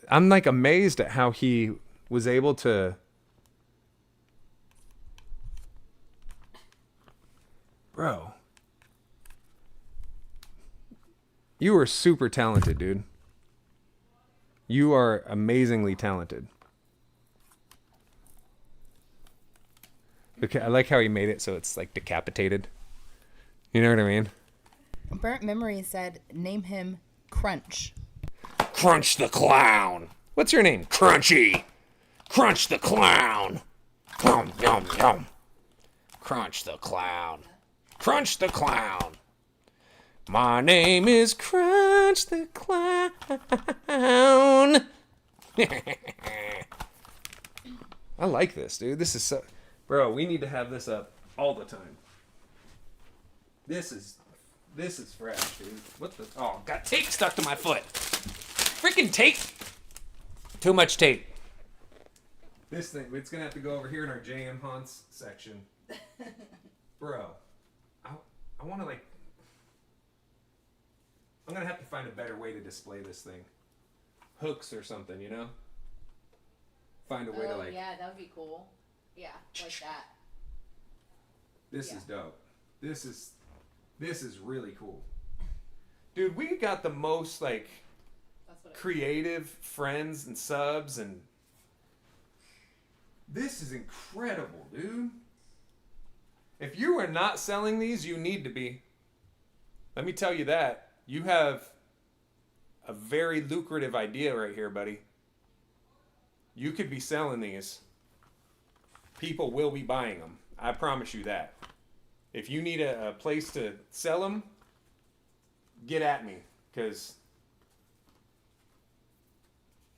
I'm like amazed at how he was able to. Bro. You are super talented, dude. You are amazingly talented. Okay, I like how he made it so it's like decapitated. You know what I mean? Burnt Memory said, name him Crunch. Crunch the Clown. What's your name? Crunchy. Crunch the Clown. Yum, yum, yum. Crunch the Clown. Crunch the Clown. My name is Crunch the Clown. I like this, dude. This is so... Bro, we need to have this up all the time. This is fresh, dude. What the... Oh, got tape stuck to my foot. Freaking tape. Too much tape. This thing, it's going to have to go over here in our J.M. Hans section. Bro, I want to, like... I'm going to have to find a better way to display this thing. Hooks or something, you know? Find a way to, like... yeah, that would be cool. Yeah, like that. This is dope. This is really cool. Dude, we got the most, like, creative friends and subs, and this is incredible, dude. If you are not selling these, you need to be. Let me tell you that. You have a very lucrative idea right here, buddy. You could be selling these. People will be buying them. I promise you that. If you need a place to sell them, get at me. Because,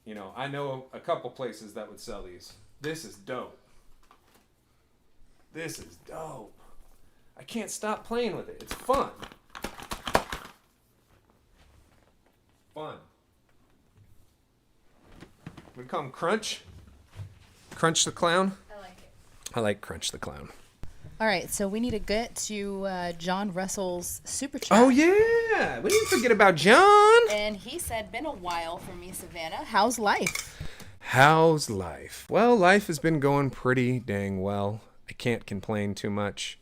you know, I know a couple places that would sell these. This is dope. This is dope. I can't stop playing with it. It's fun. Fun. We call him Crunch. Crunch the Clown. I like it. I like Crunch the Clown. All right, so we need to get to John Russell's super chat. Oh, yeah. We didn't forget about John. And he said, been a while for me, Savannah. How's life? How's life? Well, life has been going pretty dang well. I can't complain too much.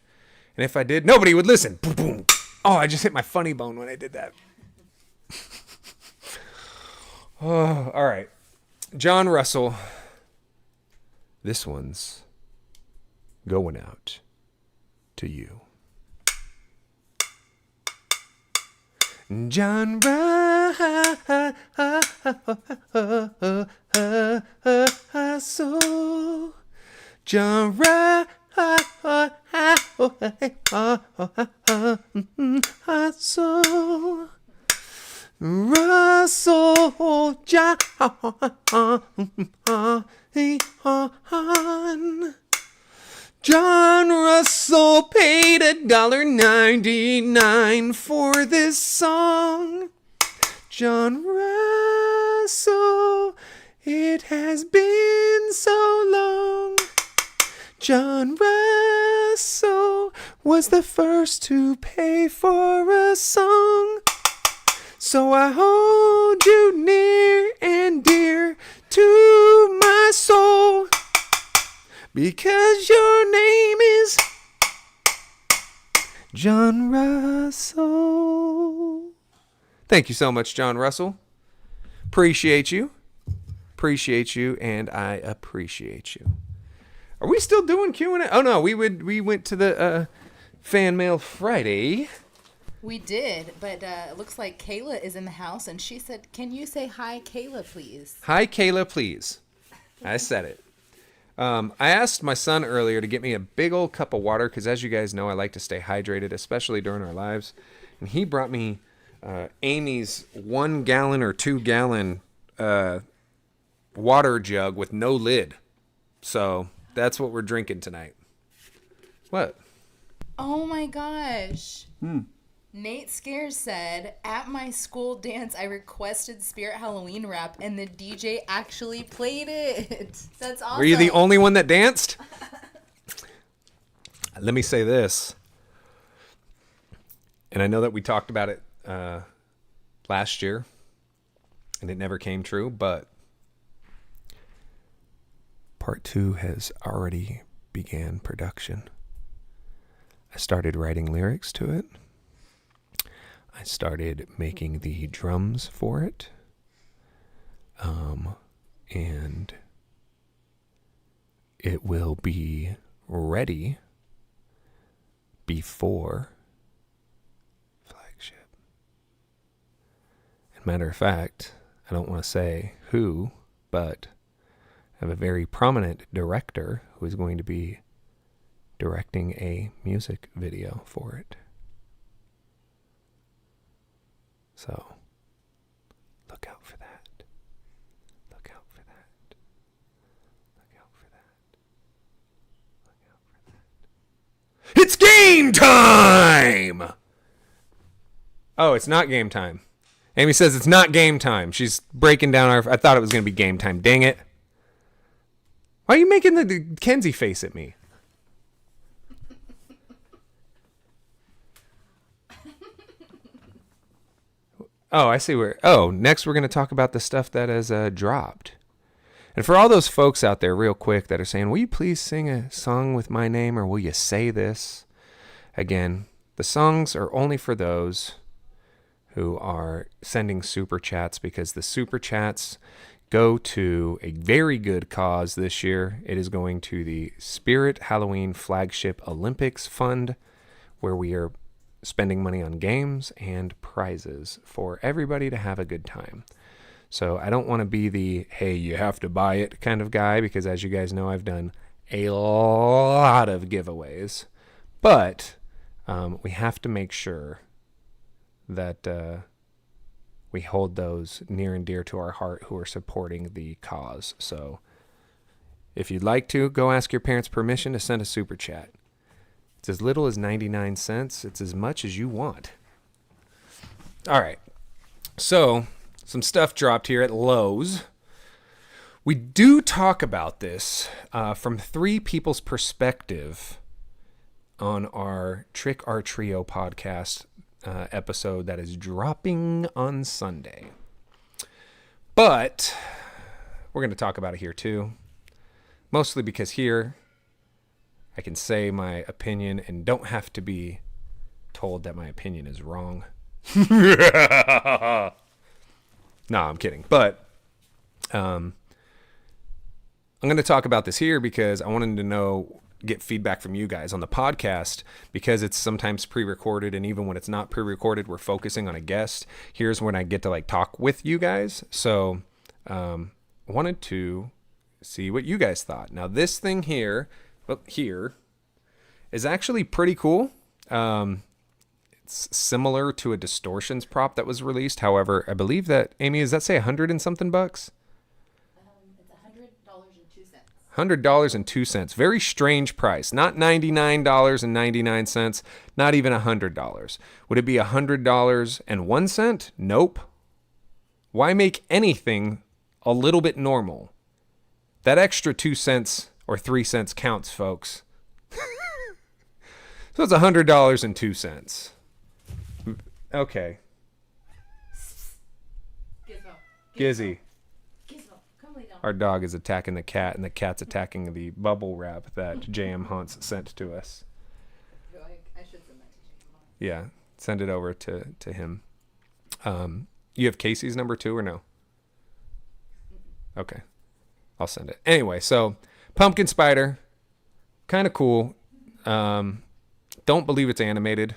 And if I did, nobody would listen. Boom, boom. Oh, I just hit my funny bone when I did that. Oh, all right. John Russell. This one's going out to you. John Russell. John Russell. Russell John. John Russell paid $1.99 for this song. John Russell, it has been so long. John Russell was the first to pay for a song. So I hold you near and dear to my soul, because your name is John Russell. Thank you so much, John Russell. Appreciate you. Appreciate you, and I appreciate you. Are we still doing Q&A? Oh, no, we went to the Fan Mail Friday. We did, but it looks like Kayla is in the house, and she said, can you say hi, Kayla, please? Hi, Kayla, please. I said it. I asked my son earlier to get me a big old cup of water because, as you guys know, I like to stay hydrated, especially during our lives. And he brought me Amy's 1 gallon or 2 gallon water jug with no lid. So that's what we're drinking tonight. What? Oh my gosh. Nate Scares said, at my school dance, I requested Spirit Halloween rap, and the DJ actually played it. That's awesome. Were you the only one that danced? Let me say this. And I know that we talked about it last year, and it never came true, but part 2 has already began production. I started writing lyrics to it. I started making the drums for it. And it will be ready before Flagship. As a matter of fact, I don't want to say who, but I have a very prominent director who is going to be directing a music video for it. So, look out for that. Look out for that. Look out for that. Look out for that. It's game time! Oh, it's not game time. Amy says it's not game time. She's breaking down our... I thought it was going to be game time. Dang it. Why are you making the Kenzie face at me? Oh, I see where... Oh, next we're going to talk about the stuff that has dropped. And for all those folks out there, real quick, that are saying, will you please sing a song with my name, or will you say this? Again, the songs are only for those who are sending super chats, because the super chats go to a very good cause this year. It is going to the Spirit Halloween Flagship Olympics Fund, where we are spending money on games and prizes for everybody to have a good time. So I don't want to be the, hey, you have to buy it kind of guy, because as you guys know, I've done a lot of giveaways. But we have to make sure that we hold those near and dear to our heart who are supporting the cause. So if you'd like to, go ask your parents' permission to send a super chat. It's as little as 99 cents. It's as much as you want. All right. So, some stuff dropped here at Lowe's. We do talk about this from 3 people's perspective on our Trick or Trio podcast episode that is dropping on Sunday. But we're going to talk about it here too. Mostly because here I can say my opinion and don't have to be told that my opinion is wrong. No, I'm kidding. But I'm going to talk about this here because I wanted to get feedback from you guys on the podcast, because it's sometimes pre-recorded, and even when it's not pre-recorded, we're focusing on a guest. Here's when I get to talk with you guys. So I wanted to see what you guys thought. Now this thing here is actually pretty cool. It's similar to a distortions prop that was released. However, I believe that, Amy, does that say 100 and something bucks? It's $100.02. $100.02. Very strange price. Not $99.99. Not even $100. Would it be $100.01? Nope. Why make anything a little bit normal? That extra 2 cents or 3 cents counts, folks. So it's $100.02. Okay. Gizzy. Gizmo, come lay down. Our dog is attacking the cat, and the cat's attacking the bubble wrap that JM Hunts sent to us. I should send that to JM. Yeah, send it over to him. You have Casey's number 2 or no? Okay. I'll send it. Anyway, so Pumpkin Spider, kind of cool. Don't believe it's animated.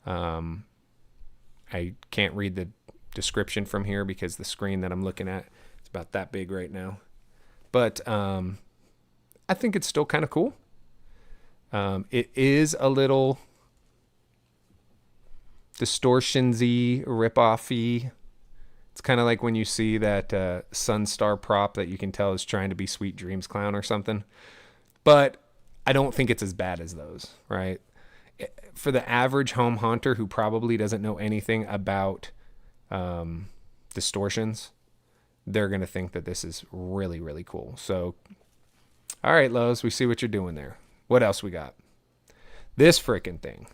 I can't read the description from here because the screen that I'm looking at is about that big right now. but I think it's still kind of cool. It is a little distortion-y, rip-off-y. It's kind of like when you see that Sunstar prop that you can tell is trying to be Sweet Dreams Clown or something. But I don't think it's as bad as those, right? For the average home haunter who probably doesn't know anything about distortions, they're going to think that this is really, really cool. So, all right, Lowe's, we see what you're doing there. What else we got? This freaking thing.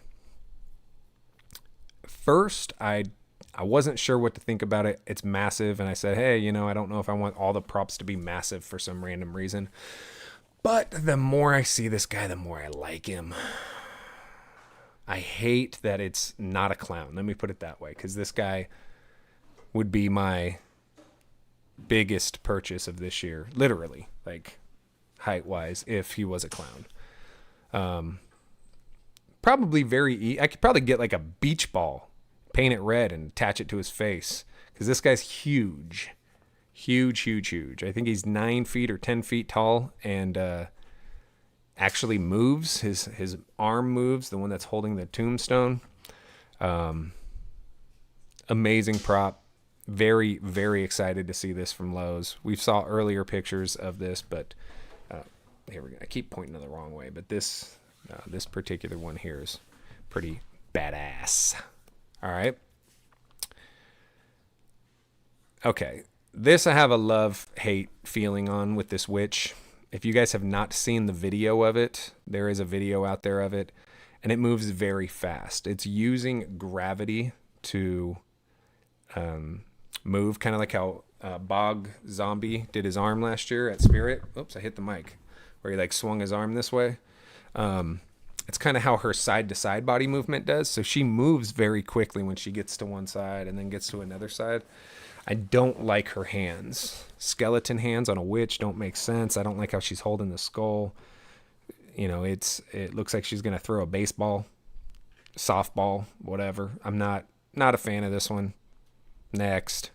First, I wasn't sure what to think about it. It's massive, and I said, hey, I don't know if I want all the props to be massive for some random reason. But the more I see this guy, the more I like him. I hate that it's not a clown. Let me put it that way, because this guy would be my biggest purchase of this year, literally, like height-wise, if he was a clown. Probably I could probably get like a beach ball, paint it red, and attach it to his face, because this guy's huge. Huge. I think he's 9 feet or 10 feet tall, and actually moves. His arm moves, the one that's holding the tombstone. Amazing prop. Very, very excited to see this from Lowe's. We saw earlier pictures of this, but here we go. I keep pointing the wrong way, but this particular one here is pretty badass. All right. Okay. This I have a love-hate feeling on with this witch. If you guys have not seen the video of it, there is a video out there of it, and it moves very fast. It's using gravity to move, kind of like how Bog Zombie did his arm last year at Spirit. Oops, I hit the mic. Where he like swung his arm this way. It's kind of how her side-to-side body movement does. So she moves very quickly when she gets to one side and then gets to another side. I don't like her hands. Skeleton hands on a witch don't make sense. I don't like how she's holding the skull. It looks like she's going to throw a baseball, softball, whatever. I'm not a fan of this one. Next.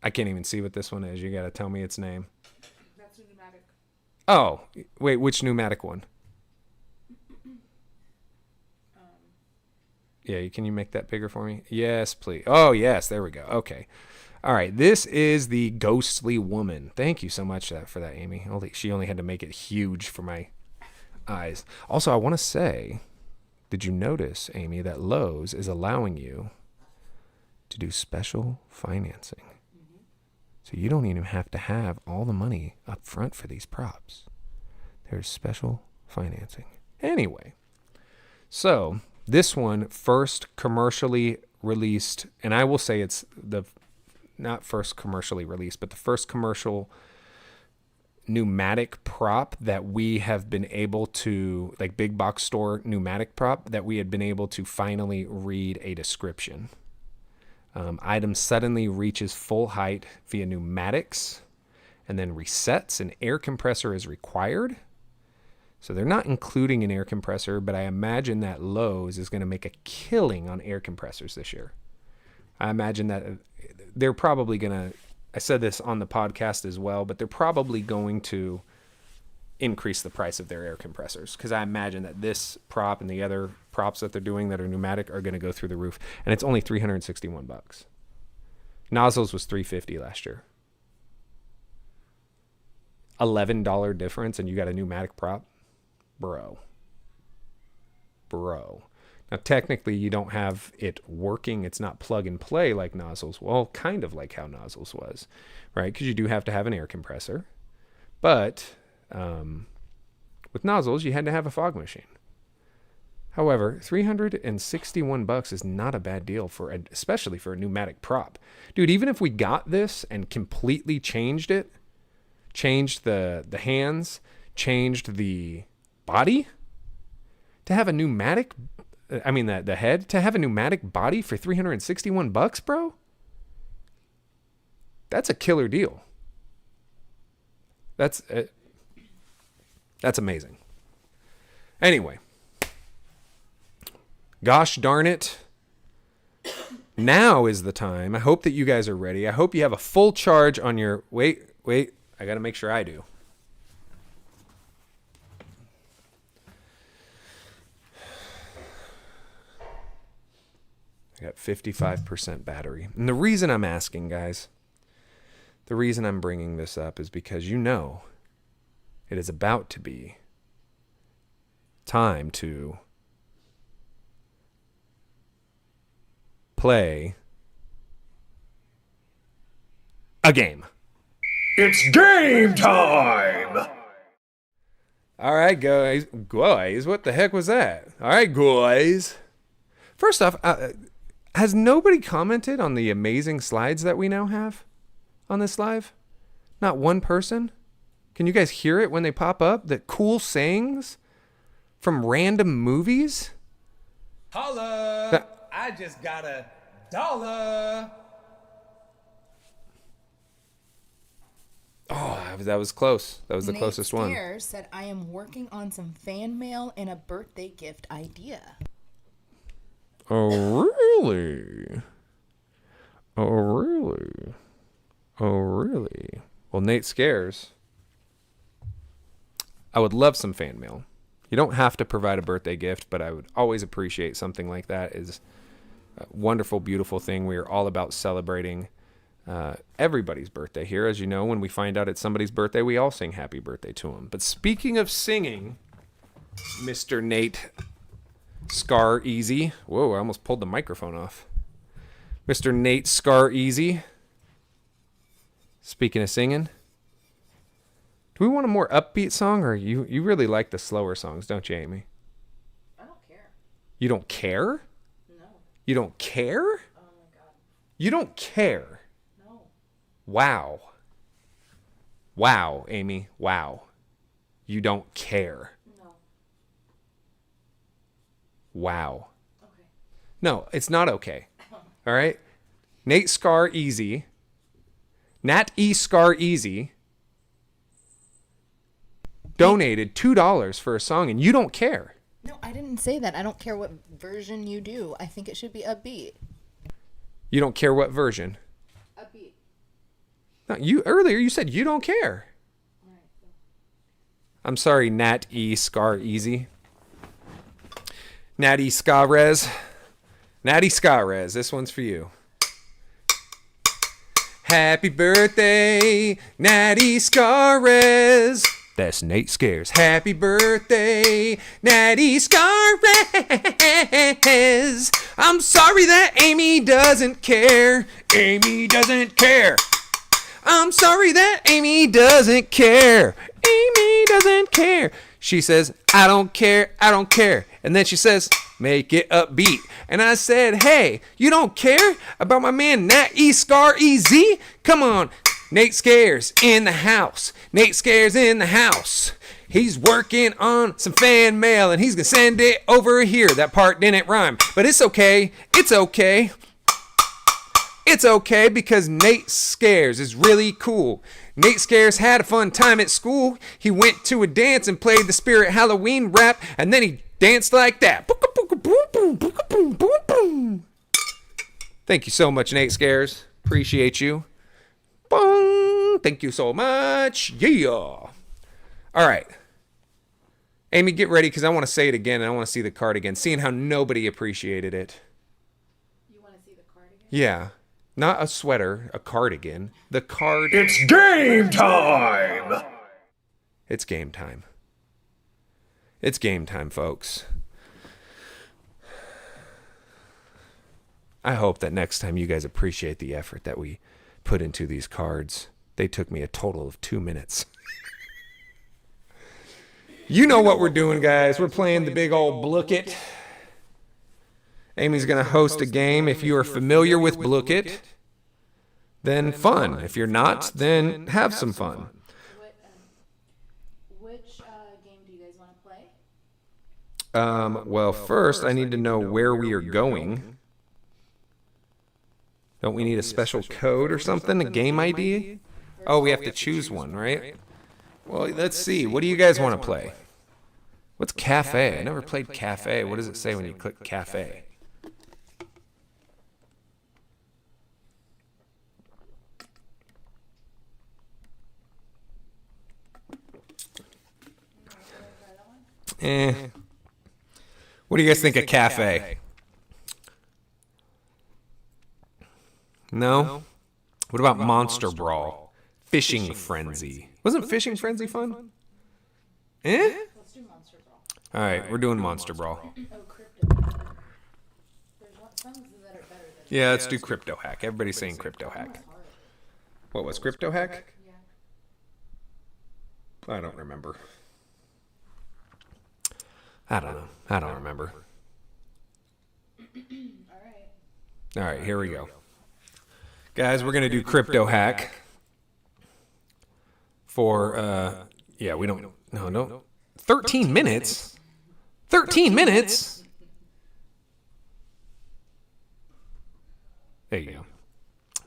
I can't even see what this one is. You got to tell me its name. That's a pneumatic. Oh, wait, which pneumatic one? Yeah, can you make that bigger for me? Yes, please. Oh, yes, there we go. Okay. All right, this is the Ghostly Woman. Thank you so much for that, Amy. She only had to make it huge for my eyes. Also, I want to say, did you notice, Amy, that Lowe's is allowing you to do special financing? So you don't even have to have all the money up front for these props. There's special financing. Anyway, so this one first commercially released, and I will say it's not first commercially released, but the first commercial pneumatic prop that we have been able to, like big box store pneumatic prop, that we had been able to finally read a description. Item suddenly reaches full height via pneumatics and then resets. An air compressor is required. So they're not including an air compressor, but I imagine that Lowe's is going to make a killing on air compressors this year. I imagine that they're probably going to, I said this on the podcast as well, but they're probably going to increase the price of their air compressors, because I imagine that this prop and the other props that they're doing that are pneumatic are going to go through the roof, and it's only $361. Nozzles was $350 last year. $11 difference, and you got a pneumatic prop, bro. Now technically you don't have it working. It's not plug and play like nozzles. Well, kind of like how nozzles was, right? Because you do have to have an air compressor, but with nozzles, you had to have a fog machine. However, $361 is not a bad deal especially for a pneumatic prop. Dude, even if we got this and completely changed it, changed the hands, changed the body, to have a pneumatic, the head, to have a pneumatic body for $361, bro? That's a killer deal. That's amazing. Anyway, gosh darn it, Now is the time. I hope that you guys are ready. I hope you have a full charge on your... Wait. I got to make sure I do. I got 55% battery. And the reason I'm asking, guys, the reason I'm bringing this up is because you know it is about to be time to play a game. It's game time! All right, guys. Guys, what the heck was that? All right, guys. First off, has nobody commented on the amazing slides that we now have on this live? Not one person? Can you guys hear it when they pop up? The cool sayings from random movies? Holla! I just got $1. Oh, that was close. That was the closest one. Nate said, I am working on some fan mail and a birthday gift idea. Oh, really? Oh, really? Oh, really? Well, Nate Scares, I would love some fan mail. You don't have to provide a birthday gift, but I would always appreciate something like that. Is a wonderful, beautiful thing. We are all about celebrating everybody's birthday here. As you know, when we find out it's somebody's birthday, we all sing happy birthday to them. But speaking of singing, Mr. Nate Scar Easy. Whoa, I almost pulled the microphone off. Mr. Nate Scar Easy. Speaking of singing, do we want a more upbeat song, or you really like the slower songs, don't you, Amy? I don't care. You don't care? No. You don't care? Oh my god. You don't care? No. Wow. Wow, Amy. Wow. You don't care. No. Wow. Okay. No, it's not okay. All right? Nate Scar Easy. Nat E Scar Easy donated $2 for a song, and you don't care. No, I didn't say that. I don't care what version you do. I think it should be upbeat. You don't care what version. Upbeat. No, earlier you said you don't care. All right. So. I'm sorry, Nat E Scar Easy. Natty Scarez. Natty Scarez, this one's for you. Happy birthday, Natty Scarez. That's Nate Scares. Happy birthday, Natty Scarez. I'm sorry that Amy doesn't care. Amy doesn't care. I'm sorry that Amy doesn't care. Amy doesn't care. She says, I don't care, I don't care. And then she says, make it upbeat. And I said, hey, you don't care about my man Nat E Scar Easy? Come on, Nate Scares in the house. Nate Scares in the house. He's working on some fan mail and he's gonna send it over here. That part didn't rhyme, but it's okay. It's okay. It's okay because Nate Scares is really cool. Nate Scares had a fun time at school. He went to a dance and played the Spirit Halloween rap, and then he danced like that. Thank you so much, Nate Scares. Appreciate you. Boom. Thank you so much. Yeah. All right. Amy, get ready because I want to say it again and I want to see the card again. Seeing how nobody appreciated it. You want to see the card again? Yeah. Not a sweater, a cardigan. The card. It's game time! It's game time. It's game time, folks. I hope that next time you guys appreciate the effort that we put into these cards. They took me a total of 2 minutes. You know what we're doing, guys. We're playing the big old Blicket. Amy's going to host a game. If you are familiar with Blicket, then fun. If you're not, then have some fun. Which game do you guys want to play? Well, first, I need to know where we are going. Don't we need a special code or something? A game ID? Oh, we have to choose one, right? Well, let's see. What do you guys want to play? What's cafe? I never played cafe. What does it say when you click cafe? What do you guys think of cafe? No? What about Monster Brawl? Fishing Frenzy. Wasn't Fishing Frenzy fun? Let's do Monster Brawl. All right, we're doing Monster Brawl. Oh, Crypto. There's some that are better than Yeah, let's do Crypto Hack. Everybody's saying Crypto Hack. What was Crypto Hack? Yeah. I don't remember. I don't know. I don't remember. All right, here we go. Guys, we're going to do Crypto Hack for, yeah, we don't, no. 13 minutes? 13 minutes? There you go.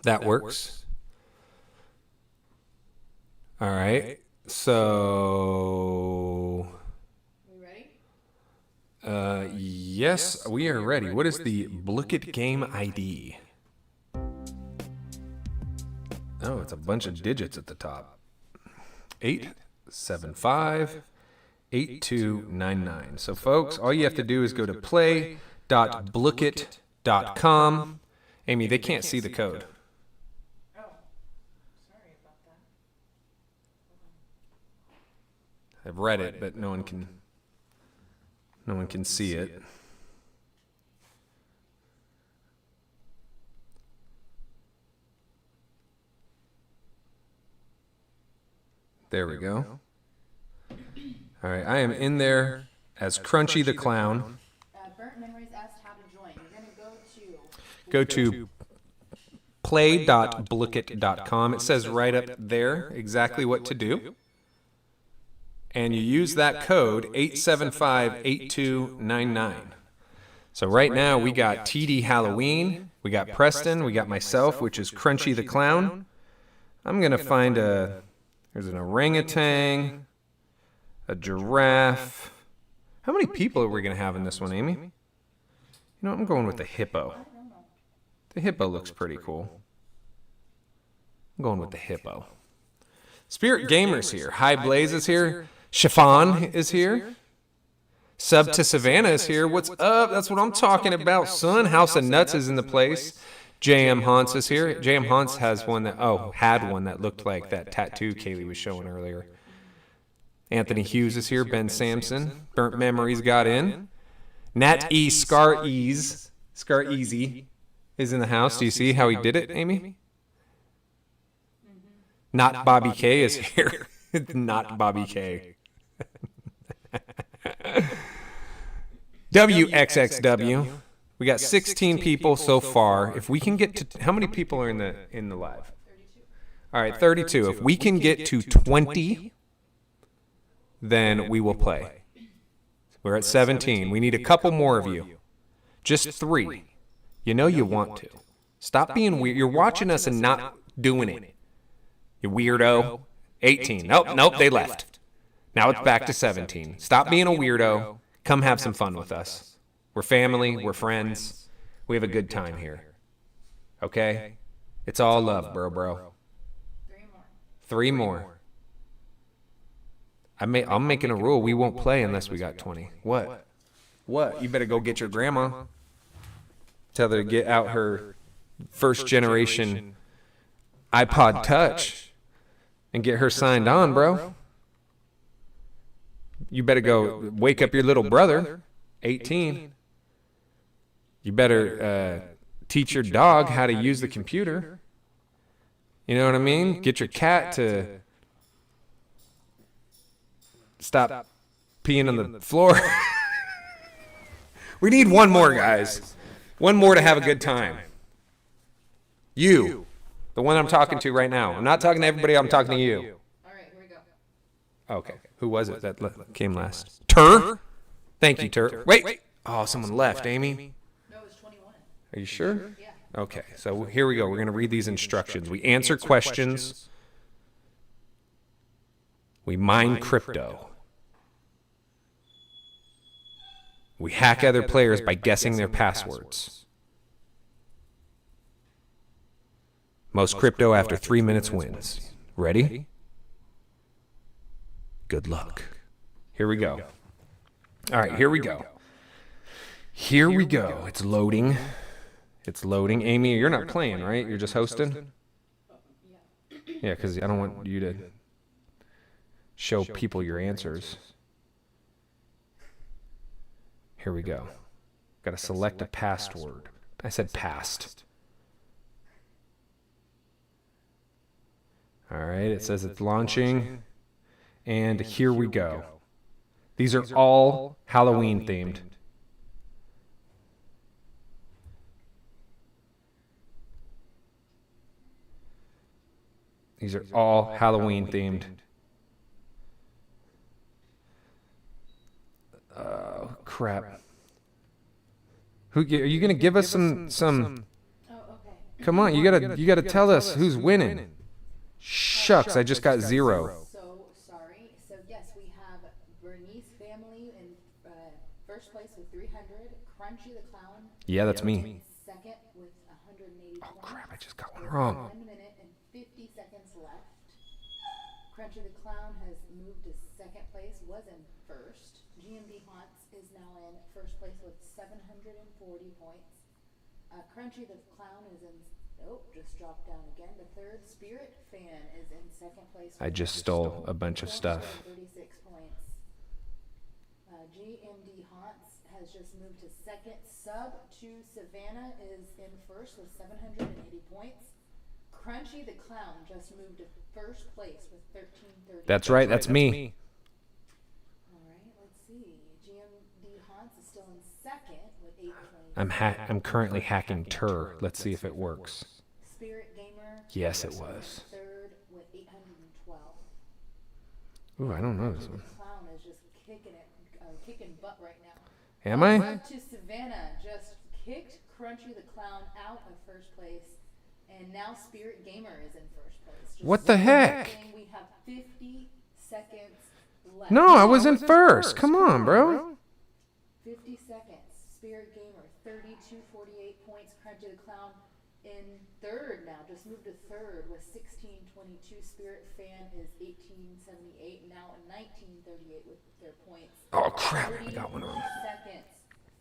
That works. All right. So, yes, we are ready. What is the Blicket game ID? Oh, it's a bunch of digits at the top. 875-8299. So, folks, all you have to do is go to play.blicket.com. Amy, they can't see the code. Oh, sorry about that. I've read it, but no one can see it. There we go. All right, I am in there as Crunchy the Clown. Burnt Memories asked how to join. You're going to Go to play.blicket.com. It says right up there exactly what to do. And you use that code 875-8299. So right now we got TD Halloween, we got Preston, we got myself, which is Crunchy the Clown. I'm going to find there's an orangutan, a giraffe. How many people are we going to have in this one, Amy? You know, I'm going with the hippo. The hippo looks pretty cool. I'm going with the hippo. Spirit Gamer's here. High Blaze is here. Chiffon is here. Sub to Savannah is here. What's up? That's what I'm talking about, son. House of Nuts is in the place. JM Haunts is here. JM Haunts has one that, had one that looked like that tattoo Kaylee was showing earlier. Anthony Hughes is here. Ben Sampson. Burnt Memories got in. Nat E. Scar Easy is in the house. Do you see how he did it, Amy? Not Bobby K is here. Not Bobby K. WXXW. We got 16 people so far. If we can get to, how many people are in the live? 32. All right, 32. If we can get to 20, then we will play. We're at 17. We need a couple more of you. Just 3. You know you want to. Stop being weird. You're watching us and not doing it. You weirdo. 18. Nope, they left. Now it's back to 17. Stop being a weirdo. Come have some fun with us. We're family. We're friends. We have a good time here. Okay? It's all love, bro. 3 more. I'm making a rule. We won't play unless we got 20. What? You better go get your grandma. Tell her to get out her first generation iPod Touch and get her signed on, bro. You better go wake up your little brother, 18. You better teach your dog how to use the computer. You know what I mean? Get your cat to stop peeing on the floor. We need one more, guys. One more to have a good time. You, the one I'm talking to right now. I'm not talking to everybody. I'm talking to you. All right, here we go. Okay. Who was it that came last? Tur? Thank you, Tur. Wait. Oh, someone left, Amy. No, it was 21. Are you sure? Yeah. Okay, so here we go. We're going to read these instructions. We answer questions. We mine crypto. We hack other players by guessing their passwords. Most crypto after 3 minutes wins. Ready? Good luck. Here we go. All right, here we go. Here we go. It's loading. It's loading. Amy, you're not playing, right? You're just hosting? Yeah, because I don't want you to show people your answers. Here we go. Got to select a password. I said past. All right, it says it's launching. And here we go. These are all Halloween themed. These are all Halloween themed. Oh, crap. Who are you going to give us some Oh, okay. Come on, you got to tell us who's winning. Shucks, I just got 0. So sorry. So yes, we have Bernice family in first place with 300. Crunchy the clown. Yeah, that's me. Second with 180. Oh crap, I just got one wrong. 1 minute and 50 seconds left. Crunchy the clown has moved to second place. Was in first. GMD Haunts is now in first place with 740 points. Crunchy the clown is in. Nope, just dropped down again. The third Spirit fan is in second place. I just stole a bunch of stuff. 36 points. GMD Haunts has just moved to second. Sub to Savannah is in first with 780 points. Crunchy the clown just moved to first place with 1330. That's right, that's me. All right, let's see. GMD Haunts is still in second with 820. I'm currently hacking Tur. Let's see if it works. Spirit Gamer. Yes, it was. Third with 812. Ooh, I don't know this one. Clown is just kicking butt right now. Am I? Up to Savannah just kicked Crunchy the clown out of first place, and now Spirit Gamer is in first place. Just What the heck? we have 50 seconds left. No, I was in first. Come on, bro. 50 seconds. Spirit Gamer 3248 points. Crunchy the clown in third now. Just moved to third with 1622. Spirit Fan is 1878 now, and 1938 with their points. Oh crap, I got one wrong.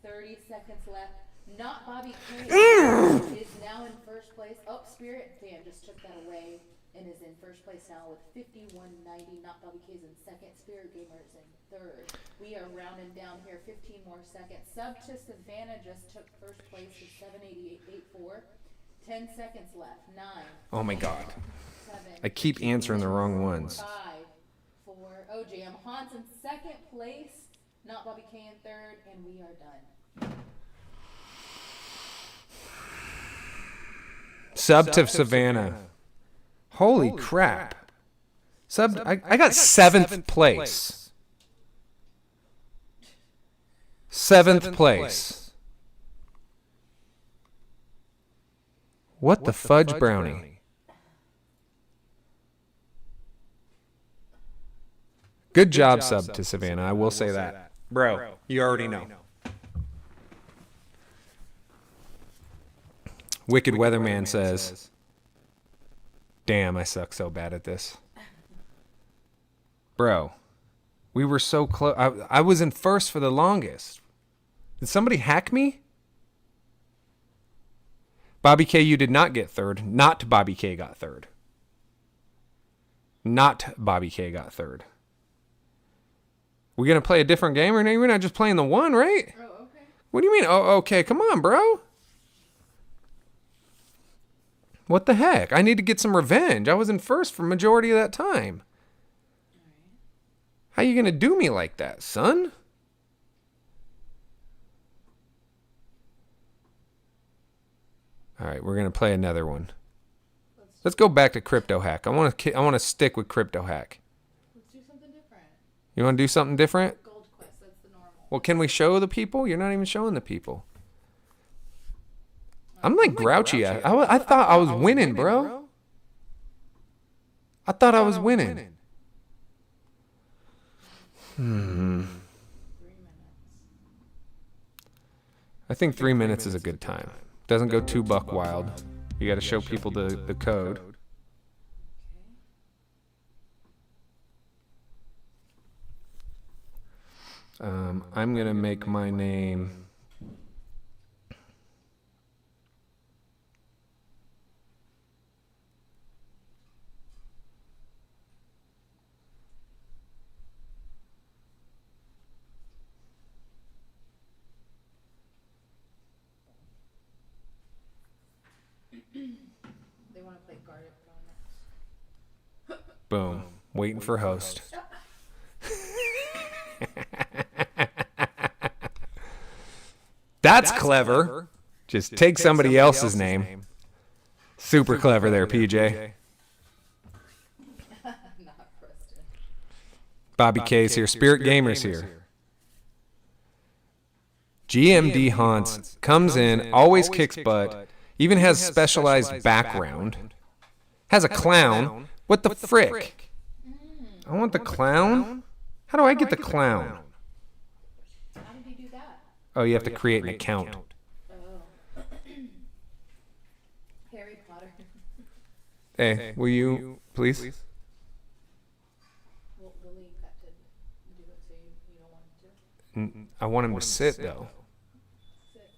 30 seconds left. Not Bobby K is now in first place. Oh, Spirit Fan just took that away and is in first place now with 5190. Not Bobby K is in second. Spirit Gamer is in third. We are rounding down here. 15 more seconds. Sub to Savannah just took first place with 788.84. 10 seconds left. 9. Oh my god. 7. I keep answering the wrong ones. 5, 4. Oh, Jam Haunts in second place. Not Bobby K in third, and we are done. Sub to Savannah. Holy crap. I got 7th place. 7th place. What the fudge brownie? Good job, Sub to Savannah. I will say that. Bro, you already know. Wicked Weatherman says, damn, I suck so bad at this. Bro, we were so close. I was in first for the longest. Did somebody hack me? Bobby K, you did not get third. Not Bobby K got third. Not Bobby K got third. We gonna play a different game or no? We're not just playing the one, right? Oh, okay. What do you mean? Oh, okay. Come on, bro. What the heck? I need to get some revenge. I was in first for majority of that time. How you gonna do me like that, son? All right, we're gonna play another one. Let's go back to Crypto Hack. I want to stick with Crypto Hack. Let's do something different. You want to do something different? Gold Quest, that's the normal. Well, can we show the people? You're not even showing the people. I'm like grouchy. I thought I was winning, bro. I thought I was winning. 3 minutes. I think 3 minutes is a good time. Doesn't go too buck wild. You got to show people the code. I'm going to make my name... They want to play guard it going next. Boom. Waiting for host. That's clever. Just take somebody else's name. Super clever there, PJ. Not Preston. Bobby K's here. Spirit Gamers here. GMD Haunts comes in, always kicks butt, even has specialized background. Has a clown. What the frick? I want the clown? How do I get the clown? How did you do that? Oh, you have to create an account. Oh. Harry Potter. Hey, will you please? Well, Lily got to do it, so you don't want him to? I want him to sit though,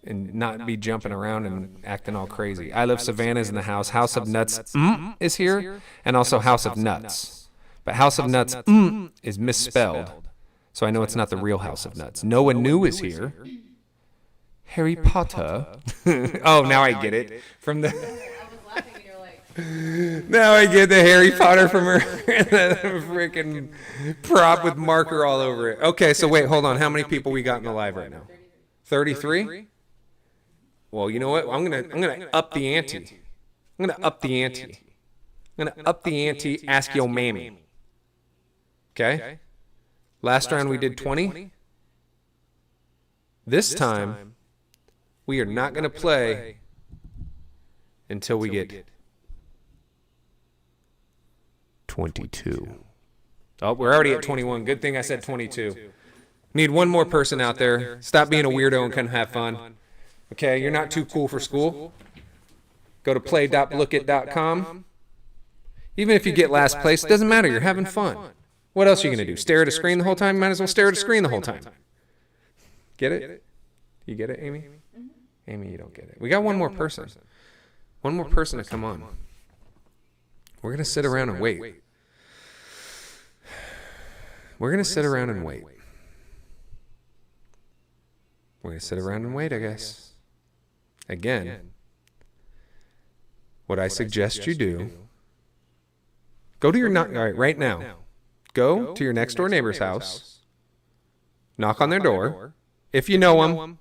and not be jumping around and acting all crazy. I Love Savannah's in the house. House of Nuts is here, and also House of Nuts. But House of Nuts is misspelled, so I know it's not the real House of Nuts. Noah New is here. Harry Potter. Oh, now I get it from the. I was laughing and you're like, Now I get the Harry Potter from her freaking prop with marker all over it. Okay, so wait, hold on. How many people we got in the live right now? 33? Well, you know what? I'm gonna up the ante. I'm gonna up the ante. I'm gonna up the ante. Ask your mammy. Okay. Last round we did 20. This time we are not gonna play until we get 22. Oh, we're already at 21. Good thing I said 22. Need one more person out there. Stop being a weirdo and come have fun. Okay, you're not too cool for school. Go to play.blicket.com. Even if you get last place, it doesn't matter. You're having fun. What else are you going to do? Stare at a screen the whole time? Might as well stare at a screen the whole time. Get it? You get it, Amy? Amy, you don't get it. We got one more person. One more person to come on. We're going to sit around and wait. We're going to sit around and wait. We're going to sit around and wait, I guess. Again, what I suggest you do, go to your, all right, right now, go to your next door neighbor's house, knock on their door, if you know them,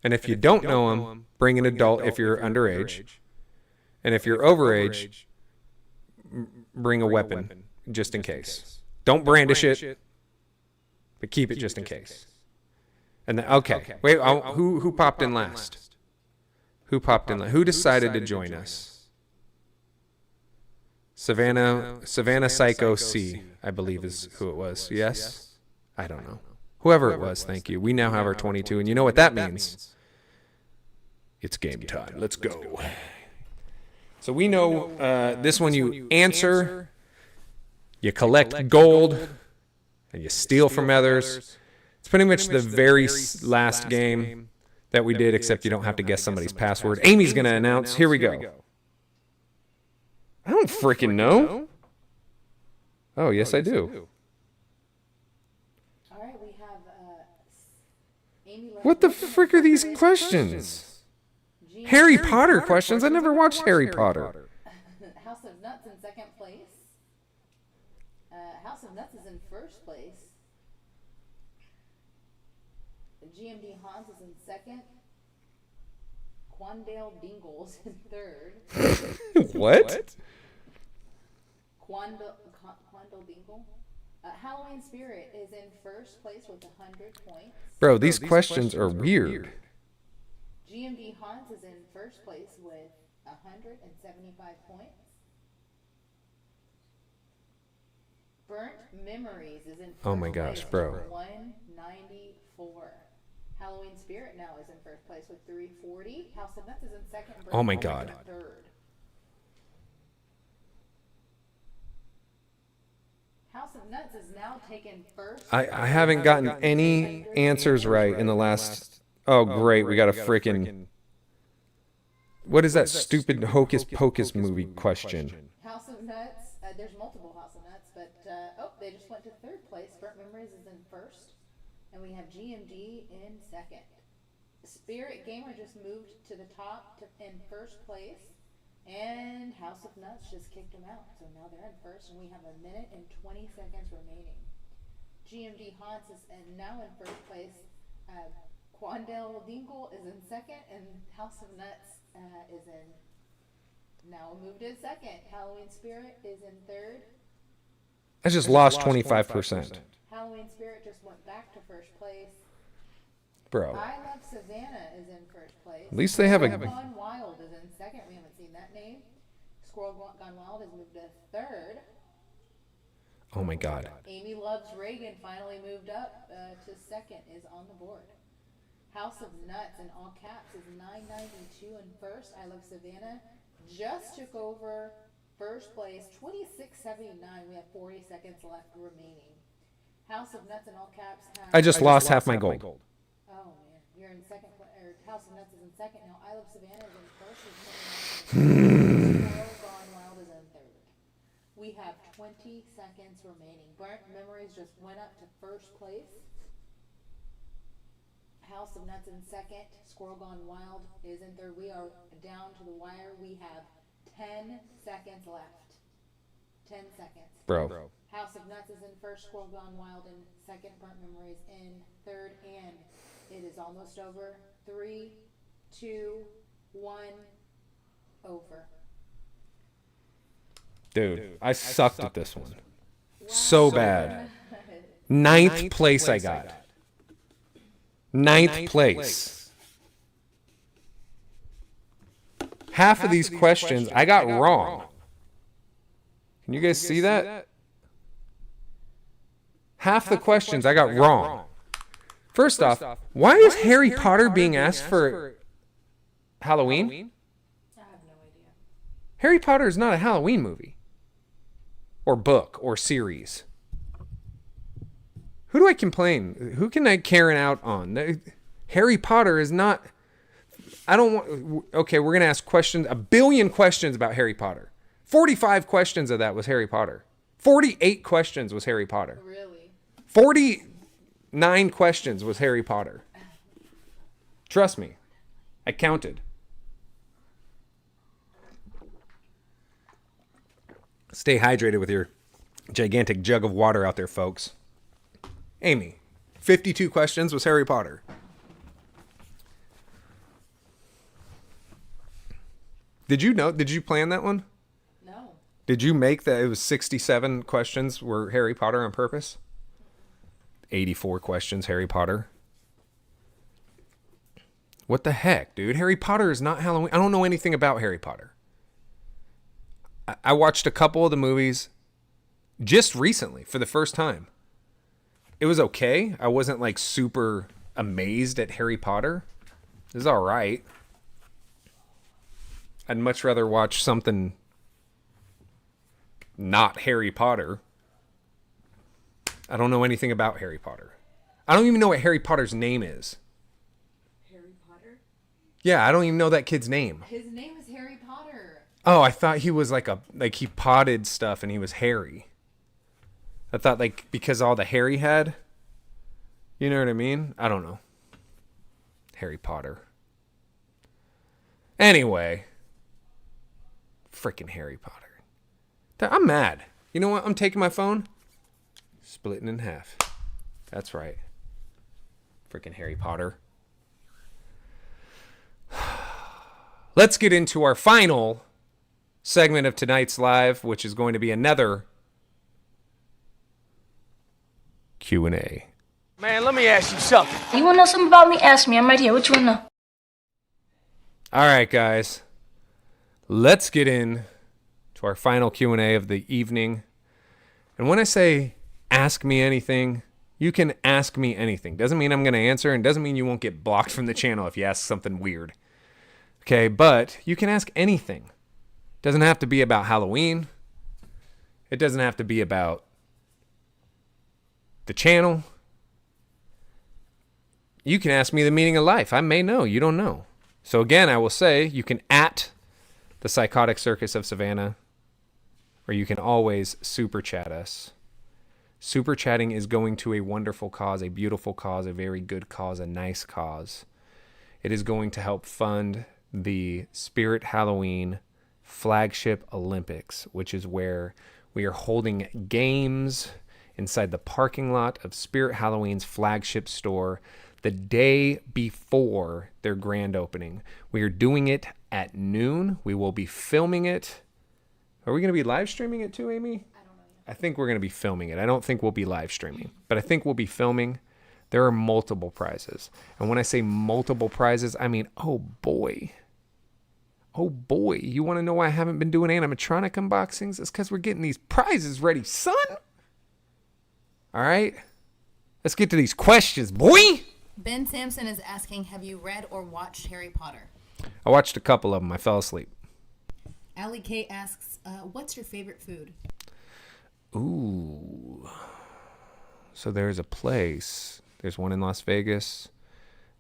and if you don't know them, bring an adult if you're underage, and if you're overage, bring a weapon, just in case. Don't brandish it, but keep it just in case. And then, okay, wait, who popped in last? Who popped in last? Who decided to join us? Savannah Psycho C, I believe is who it was. Yes? I don't know. Whoever it was, thank you. We now have our 22, and you know what that means? It's game time. Let's go. So we know this one you answer, you collect gold, and you steal from others. It's pretty much the very last game that we did, except you don't have to guess somebody's password. Amy's going to announce. Here we go. I don't freaking know. Oh, yes, I do. All right, we have Amy. What the frick are these questions? Harry Potter questions? I never watched Harry Potter. House of Nuts in second place. House of Nuts is in first place. GMD Hans is in second. Quandale Dingles in third. What? Quandale Dingle. Halloween Spirit is in first place with 100 points. Bro, these questions are weird. GMD Hans is in first place with 175 points. Burnt Memories is in first Oh my gosh, place bro. with 194. Halloween Spirit now is in first place with 340. House of Nuts is in second. Oh my God. Third. House House of Nuts is now taken first. I haven't gotten any answers right in the last. Oh, great. We got a freaking. What is that stupid Hocus Pocus movie question? House of Nuts. There's multiple House of Nuts, but they just went to third place. Burnt Memories is in first, and we have GMD in second. Spirit Gamer just moved to the top in first place, and House of Nuts just kicked them out. So now they're in first, and we have 1 minute and 20 seconds remaining. GMD Haunts is now in first place. Quandale Dingle is in second, and House of Nuts is in now moved in second. Halloween Spirit is in third. I just lost 25%. Halloween Spirit just went back to first place. Bro. I Love Savannah is in first place. At least they have a. Gone Wild is in second. We haven't seen that name. Squirrel Gone Wild has moved to third. Oh my God. Amy Loves Reagan finally moved up to second, is on the board. House of Nuts in all caps is 992 in first. I Love Savannah just took over first place, 2679. We have 40 seconds left remaining. House of Nuts in all caps. I just lost half my gold. Oh man, you're in second. House of Nuts is in second now. I Love Savannah is in first. Squirrel Gone Wild is in third. We have 20 seconds remaining. Burnt Memories just went up to first place. House of Nuts in second. Squirrel Gone Wild is in third. We are down to the wire. We have 10 seconds left. 10 seconds. Bro. House of Nuts is in first. Squirrel Gone Wild in second. Burnt Memories in third. And it is almost over. 3, 2, 1, over. Dude, I sucked at this one. So bad. Ninth place I got. Ninth place. Half of these questions I got wrong. Can you guys see that? Half the questions I got wrong. First off, why is Harry Potter being asked for Halloween? I have no idea. Harry Potter is not a Halloween movie. Or book or series. Who do I complain? Who can I Karen out on? Harry Potter is not. I don't want. Okay, we're going to ask questions, 1 billion questions about Harry Potter. 45 questions of that was Harry Potter. 48 questions was Harry Potter. Really? 49 questions was Harry Potter. Trust me. I counted. Stay hydrated with your gigantic jug of water out there, folks. Amy, 52 questions was Harry Potter. Did you know? Did you plan that one? No. Did you make that it was 67 questions were Harry Potter on purpose? 84 questions Harry Potter. What the heck, dude? Harry Potter is not Halloween. I don't know anything about Harry Potter. I watched a couple of the movies just recently for the first time. It was okay. I wasn't like super amazed at Harry Potter. It was all right. I'd much rather watch something not Harry Potter. I don't know anything about Harry Potter. I don't even know what Harry Potter's name is. Harry Potter? Yeah, I don't even know that kid's name. His name is Harry Potter. Oh, I thought he was like he potted stuff and he was hairy. I thought like because all the hair he had. You know what I mean? I don't know. Harry Potter. Anyway. Freaking Harry Potter. I'm mad. You know what? I'm taking my phone. Splitting in half. That's right. Freaking Harry Potter. Let's get into our final segment of tonight's live, which is going to be another Q&A. Man, let me ask you something. You want to know something about me? Ask me. I'm right here. What you want to know? All right, guys. Let's get in to our final Q&A of the evening. And when I say ask me anything, you can ask me anything. Doesn't mean I'm going to answer, and doesn't mean you won't get blocked from the channel if you ask something weird. Okay, but you can ask anything. Doesn't have to be about Halloween. It doesn't have to be about the channel. You can ask me the meaning of life. I may know. You don't know. So again, I will say you can at the Psychotic Circus of Savannah, or you can always super chat us. Super chatting is going to a wonderful cause, a beautiful cause, a very good cause, a nice cause. It is going to help fund the Spirit Halloween Flagship Olympics, which is where we are holding games inside the parking lot of Spirit Halloween's flagship store the day before their grand opening. We are doing it at noon. We will be filming it. Are we going to be live streaming it too, Amy? I don't know yet. I think we're going to be filming it. I don't think we'll be live streaming, but I think we'll be filming. There are multiple prizes. And when I say multiple prizes, I mean, oh boy. Oh boy. You want to know why I haven't been doing animatronic unboxings? It's because we're getting these prizes ready, son. All right. Let's get to these questions, boy. Ben Sampson is asking, have you read or watched Harry Potter? I watched a couple of them. I fell asleep. Allie K asks, what's your favorite food? Ooh. So there's a place. There's one in Las Vegas,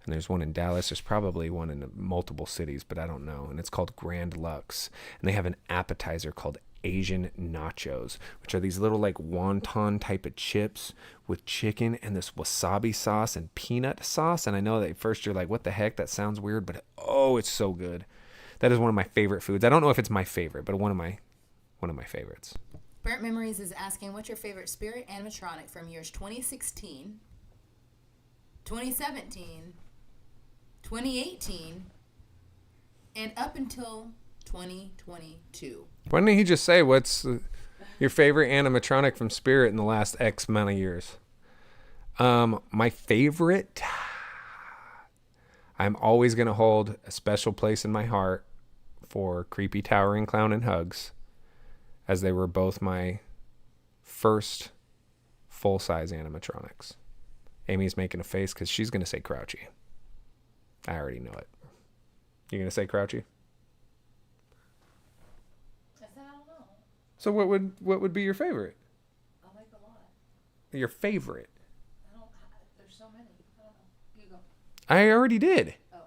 and there's one in Dallas. There's probably one in multiple cities, but I don't know. And it's called Grand Lux. And they have an appetizer called Asian nachos, which are these little like wonton type of chips with chicken and this wasabi sauce and peanut sauce. And I know that at first you're like, what the heck? That sounds weird, but oh, it's so good. That is one of my favorite foods. I don't know if it's my favorite, but one of my favorites. Burnt Memories is asking, what's your favorite Spirit animatronic from years 2016, 2017, 2018, and up until 2022? Why didn't he just say what's your favorite animatronic from Spirit in the last X amount of years? My favorite, I'm always going to hold a special place in my heart for Creepy Towering Clown and Hugs, as they were both my first full-size animatronics. Amy's making a face because she's going to say Crouchy. I already know it. You going to say Crouchy? I said I don't know. So what would be your favorite? I like a lot. Your favorite? There's so many. I don't know. You go. I already did. Oh.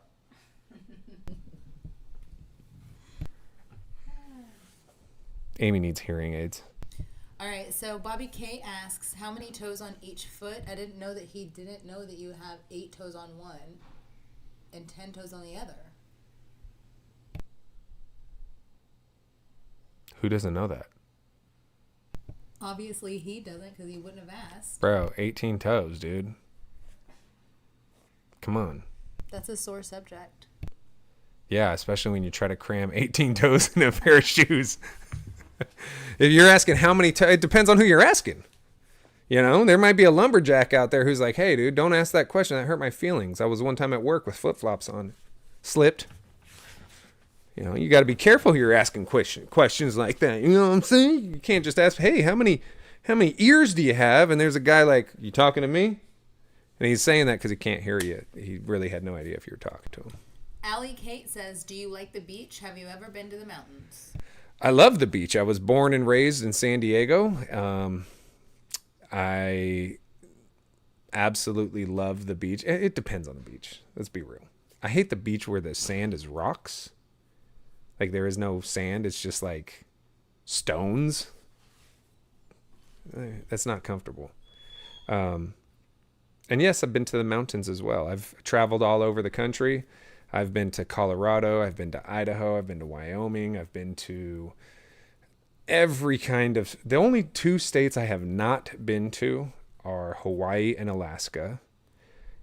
Amy needs hearing aids. All right, so Bobby K asks, how many toes on each foot? I didn't know that he didn't know that you have 8 toes on one and 10 toes on the other. Who doesn't know that? Obviously he doesn't because he wouldn't have asked. Bro, 18 toes, dude. Come on. That's a sore subject. Yeah, especially when you try to cram 18 toes in a pair of shoes. If you're asking how many toes, it depends on who you're asking. You know, there might be a lumberjack out there who's like, hey, dude, don't ask that question. That hurt my feelings. I was one time at work with flip-flops on. Slipped. You know, you got to be careful who you're asking questions like that. You know what I'm saying? You can't just ask, hey, how many ears do you have? And there's a guy like, you talking to me? And he's saying that because he can't hear you. He really had no idea if you were talking to him. Allie Kate says, do you like the beach? Have you ever been to the mountains? I love the beach. I was born and raised in San Diego. I absolutely love the beach. It depends on the beach. Let's be real. I hate the beach where the sand is rocks. Like there is no sand. It's just like stones. That's not comfortable. And yes, I've been to the mountains as well. I've traveled all over the country. I've been to Colorado. I've been to Idaho. I've been to Wyoming. I've been to every kind of... The only 2 states I have not been to are Hawaii and Alaska.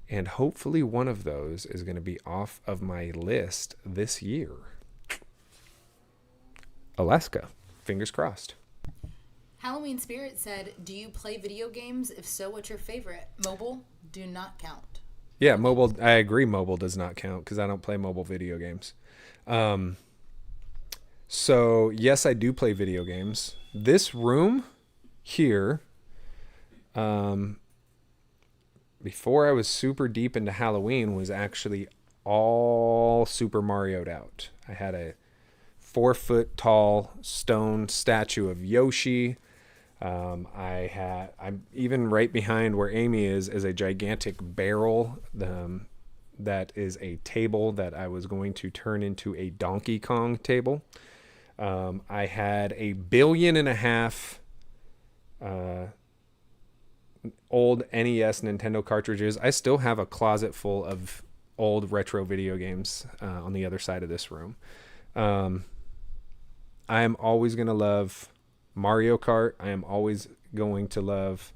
And hopefully one of those is going to be off of my list this year. Alaska. Fingers crossed. Halloween Spirit said, do you play video games? If so, what's your favorite? Mobile do not count. Yeah, mobile. I agree. Mobile does not count because I don't play mobile video games. So yes, I do play video games. This room here, before I was super deep into Halloween, was actually all Super Mario'd out. I had a 4-foot tall stone statue of Yoshi. I'm even right behind where Amy is a gigantic barrel. That is a table that I was going to turn into a Donkey Kong table. I had 1.5 billion old NES Nintendo cartridges. I still have a closet full of old retro video games on the other side of this room. I am always going to love Mario Kart. I am always going to love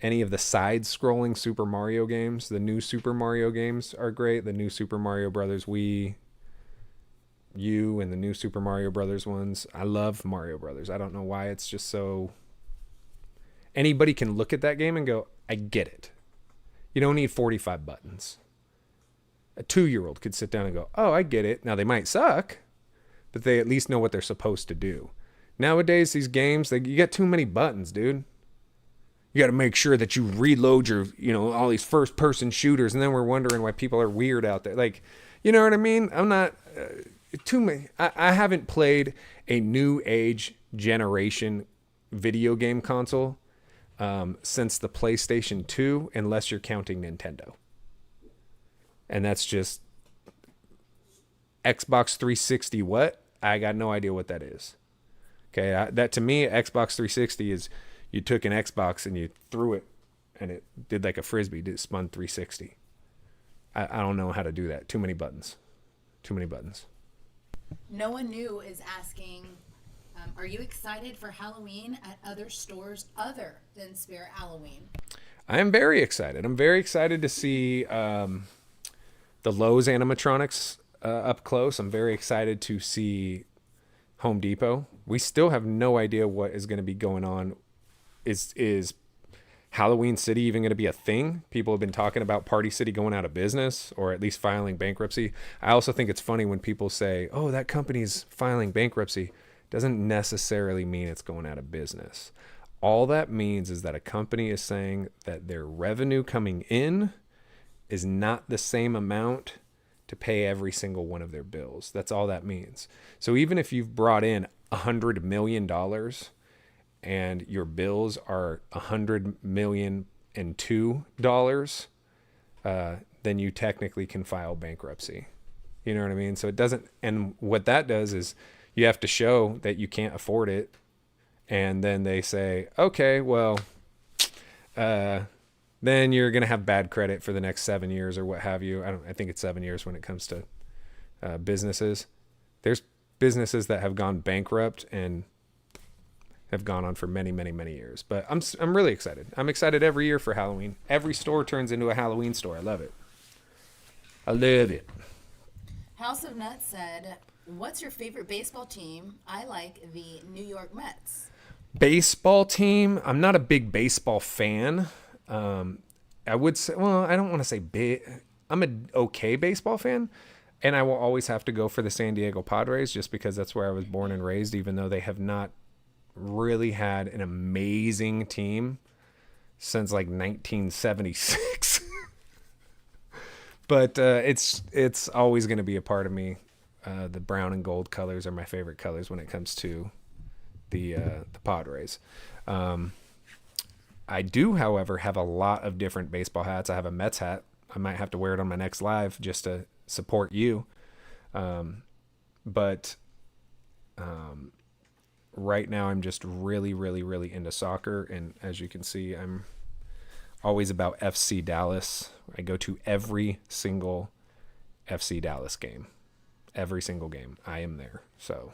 any of the side-scrolling Super Mario games. The new Super Mario games are great. The new Super Mario Brothers Wii U and the new Super Mario Brothers ones. I love Mario Brothers. I don't know why it's just so... Anybody can look at that game and go, I get it. You don't need 45 buttons. A 2-year-old could sit down and go, oh, I get it. Now, they might suck, but they at least know what they're supposed to do. Nowadays, these games, you get too many buttons, dude. You got to make sure that you reload your, all these first-person shooters, and then we're wondering why people are weird out there. Like, you know what I mean? I'm not... too many. I haven't played a new age generation video game console since the PlayStation 2, unless you're counting Nintendo. And that's just Xbox 360 what? I got no idea what that is. Okay, that to me, Xbox 360 is you took an Xbox and you threw it and it did like a Frisbee, it spun 360. I don't know how to do that. Too many buttons. Too many buttons. No One New is asking, are you excited for Halloween at other stores other than Spirit Halloween? I am very excited. I'm very excited to see the Lowe's animatronics up close. I'm very excited to see Home Depot. We still have no idea what is going to be going on. Is Halloween City even going to be a thing? People have been talking about Party City going out of business or at least filing bankruptcy. I also think it's funny when people say, oh, that company's filing bankruptcy. Doesn't necessarily mean it's going out of business. All that means is that a company is saying that their revenue coming in is not the same amount to pay every single one of their bills. That's all that means. So even if you've brought in $100 million and your bills are $100,002,002, then you technically can file bankruptcy. You know what I mean? So it doesn't, and what that does is you have to show that you can't afford it. And then they say, okay, well, then you're going to have bad credit for the next 7 years or what have you. I think it's 7 years when it comes to businesses. There's businesses that have gone bankrupt and have gone on for many, many, many years. But I'm really excited. I'm excited every year for Halloween. Every store turns into a Halloween store. I love it. I love it. House of Nuts said, what's your favorite baseball team? I like the New York Mets. Baseball team? I'm not a big baseball fan. I would say, well, I don't want to say big. I'm an okay baseball fan. And I will always have to go for the San Diego Padres just because that's where I was born and raised, even though they have not really had an amazing team since like 1976. But it's always going to be a part of me. The brown and gold colors are my favorite colors when it comes to the Padres. I do, however, have a lot of different baseball hats. I have a Mets hat. I might have to wear it on my next live just to support you. But right now I'm just really, really, really into soccer. And as you can see, I'm always about FC Dallas. I go to every single FC Dallas game. Every single game. I am there. So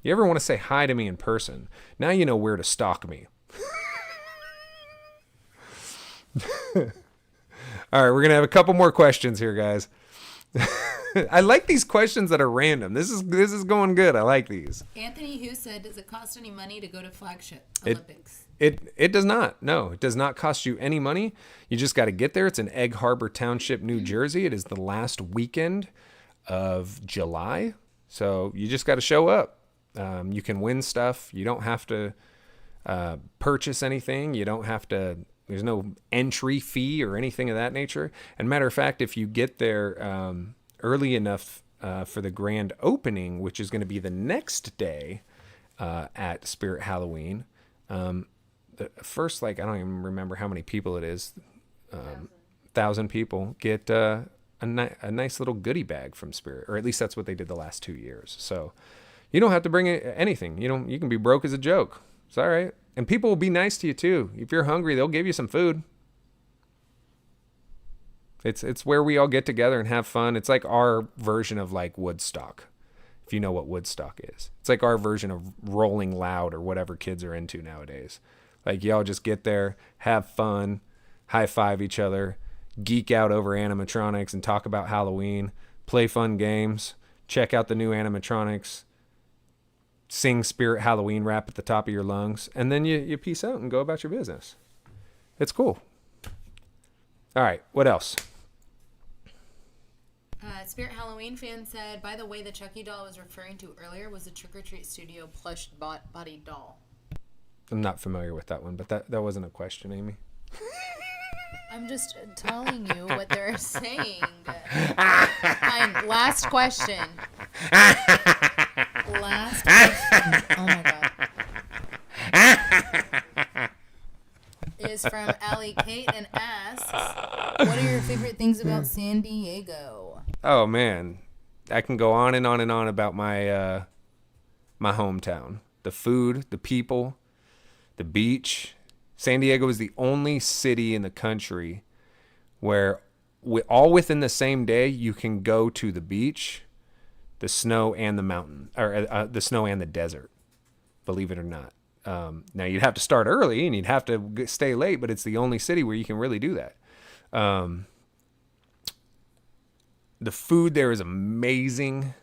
you ever want to say hi to me in person? Now you know where to stalk me. All right, we're going to have a couple more questions here, guys. I like these questions that are random. This is going good. I like these. Anthony Hu said, does it cost any money to go to Flagship Olympics? It does not. No, it does not cost you any money. You just got to get there. It's in Egg Harbor Township, New Jersey. It is the last weekend of July. So you just got to show up. You can win stuff. You don't have to purchase anything. You don't have to, there's no entry fee or anything of that nature. And matter of fact, if you get there early enough for the grand opening, which is going to be the next day at Spirit Halloween, The first, like, I don't even remember how many people it is. 1,000 people get a nice little goodie bag from Spirit, or at least that's what they did the last 2 years. So you don't have to bring anything. You can be broke as a joke. It's all right. And people will be nice to you too. If you're hungry, they'll give you some food. It's where we all get together and have fun. It's like our version of like Woodstock, if you know what Woodstock is. It's like our version of Rolling Loud or whatever kids are into nowadays. Like y'all just get there, have fun, high five each other, geek out over animatronics and talk about Halloween, play fun games, check out the new animatronics, sing Spirit Halloween rap at the top of your lungs, and then you peace out and go about your business. It's cool. All right, what else? Spirit Halloween fan said, by the way, the Chucky doll I was referring to earlier was a Trick or Treat Studio plush body doll. I'm not familiar with that one, but that wasn't a question, Amy. I'm just telling you what they're saying. Fine, last question. Last question. Oh my god. Is from Allie Kate and asks, what are your favorite things about San Diego? Oh man, I can go on and on and on about my my hometown. The food, the people, the beach. San Diego is the only city in the country where all within the same day you can go to the beach, the snow, and the mountain, or the snow and the desert. Believe it or not. Now you'd have to start early and you'd have to stay late, but it's the only city where you can really do that. The food there is amazing,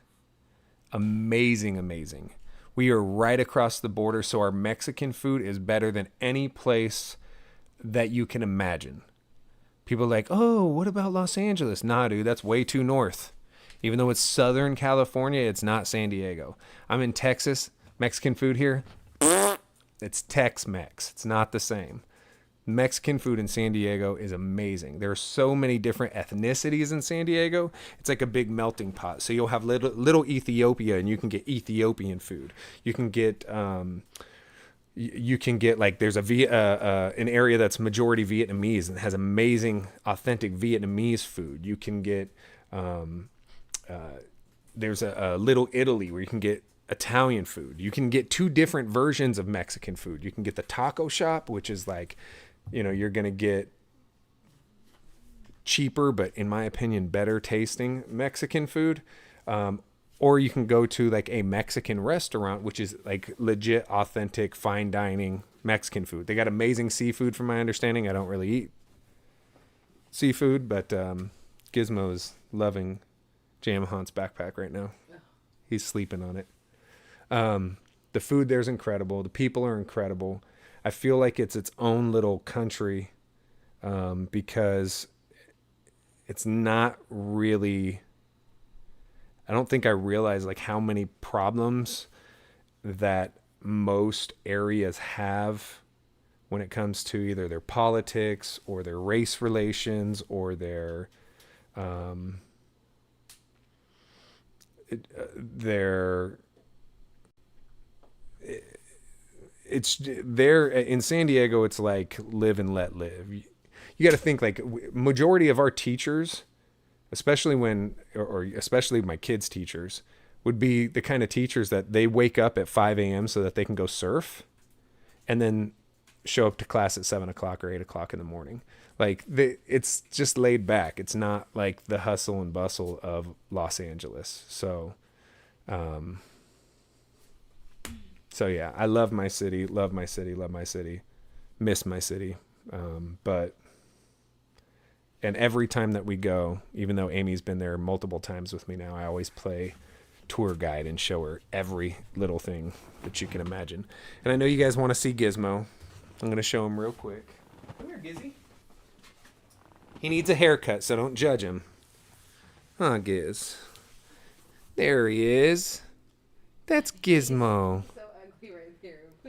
amazing, amazing. We are right across the border, so our Mexican food is better than any place that you can imagine. People are like, oh, what about Los Angeles? Nah, dude, that's way too north. Even though it's Southern California, it's not San Diego. I'm in Texas. Mexican food here, it's Tex-Mex. It's not the same. Mexican food in San Diego is amazing. There are so many different ethnicities in San Diego. It's like a big melting pot. So you'll have little Ethiopia, and you can get Ethiopian food. You can get like there's an area that's majority Vietnamese and has amazing, authentic Vietnamese food. You can get there's a Little Italy where you can get Italian food. You can get two different versions of Mexican food. You can get the taco shop, which is like, you're going to get cheaper, but in my opinion, better tasting Mexican food. Or you can go to like a Mexican restaurant, which is like legit, authentic, fine dining Mexican food. They got amazing seafood from my understanding. I don't really eat seafood, but Gizmo's loving Jam Hunt's backpack right now. He's sleeping on it. The food there's incredible. The people are incredible. I feel like it's its own little country because it's not really, I don't think I realize like how many problems that most areas have when it comes to either their politics or their race relations or their it's there in San Diego. It's like live and let live. You got to think like majority of our teachers, especially especially my kids' teachers, would be the kind of teachers that they wake up at 5 a.m. so that they can go surf and then show up to class at 7 o'clock or 8 o'clock in the morning. Like it's just laid back. It's not like the hustle and bustle of Los Angeles. So yeah, I love my city, love my city, miss my city. And every time that we go, even though Amy's been there multiple times with me now, I always play tour guide and show her every little thing that you can imagine. And I know you guys want to see Gizmo. I'm going to show him real quick. Come here, Gizzy. He needs a haircut, so don't judge him. Huh, Giz. There he is. That's Gizmo.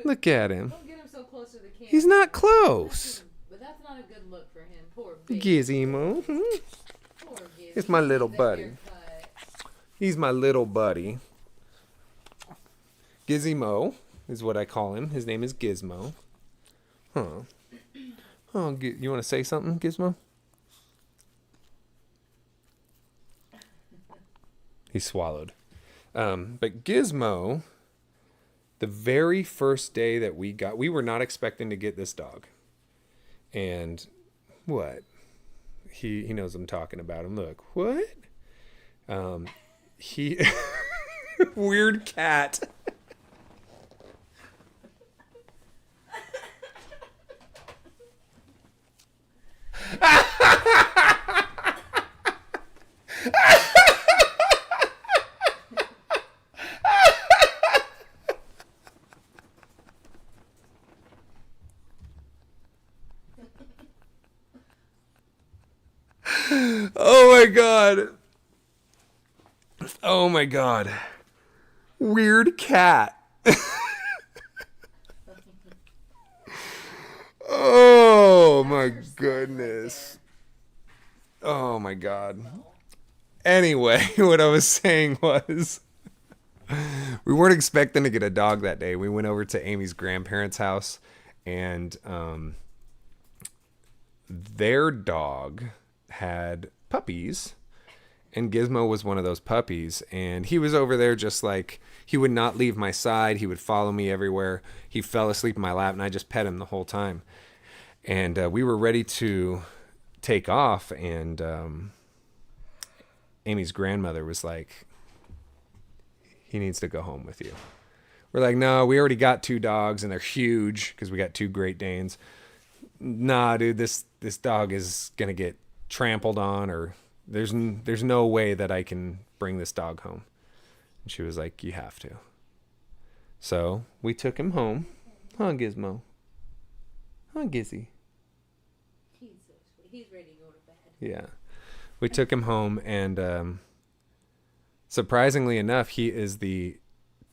Look at him. Don't get him so close to the camera. He's not close. But that's not a good look for him. Poor baby. Gizmo. Poor Gizzy. It's my little Needs a buddy. haircut. He's my little buddy. Gizmo is what I call him. His name is Gizmo. Huh. Oh, you want to say something, Gizmo? He swallowed. But Gizmo, the very first day that we were not expecting to get this dog. And what? He knows I'm talking about him. Look, what? He weird cat. Oh my god. Oh my god. Weird cat. Oh my goodness. Oh my god. Anyway, what I was saying was we weren't expecting to get a dog that day. We went over to Amy's grandparents' house, and their dog had puppies, and Gizmo was one of those puppies, and he was over there just like, he would not leave my side. He would follow me everywhere. He fell asleep in my lap, and I just pet him the whole time. And we were ready to take off, and Amy's grandmother was like, he needs to go home with you. We're like, no, we already got 2 dogs, and they're huge because we got 2 Great Danes. Nah, dude, this dog is gonna get trampled on, or there's no way that I can bring this dog home. And she was like, you have to. So we took him home. Huh, Gizmo? Huh, Gizzy? He's so sweet. He's ready to go to bed. Yeah. We took him home, and surprisingly enough, he is the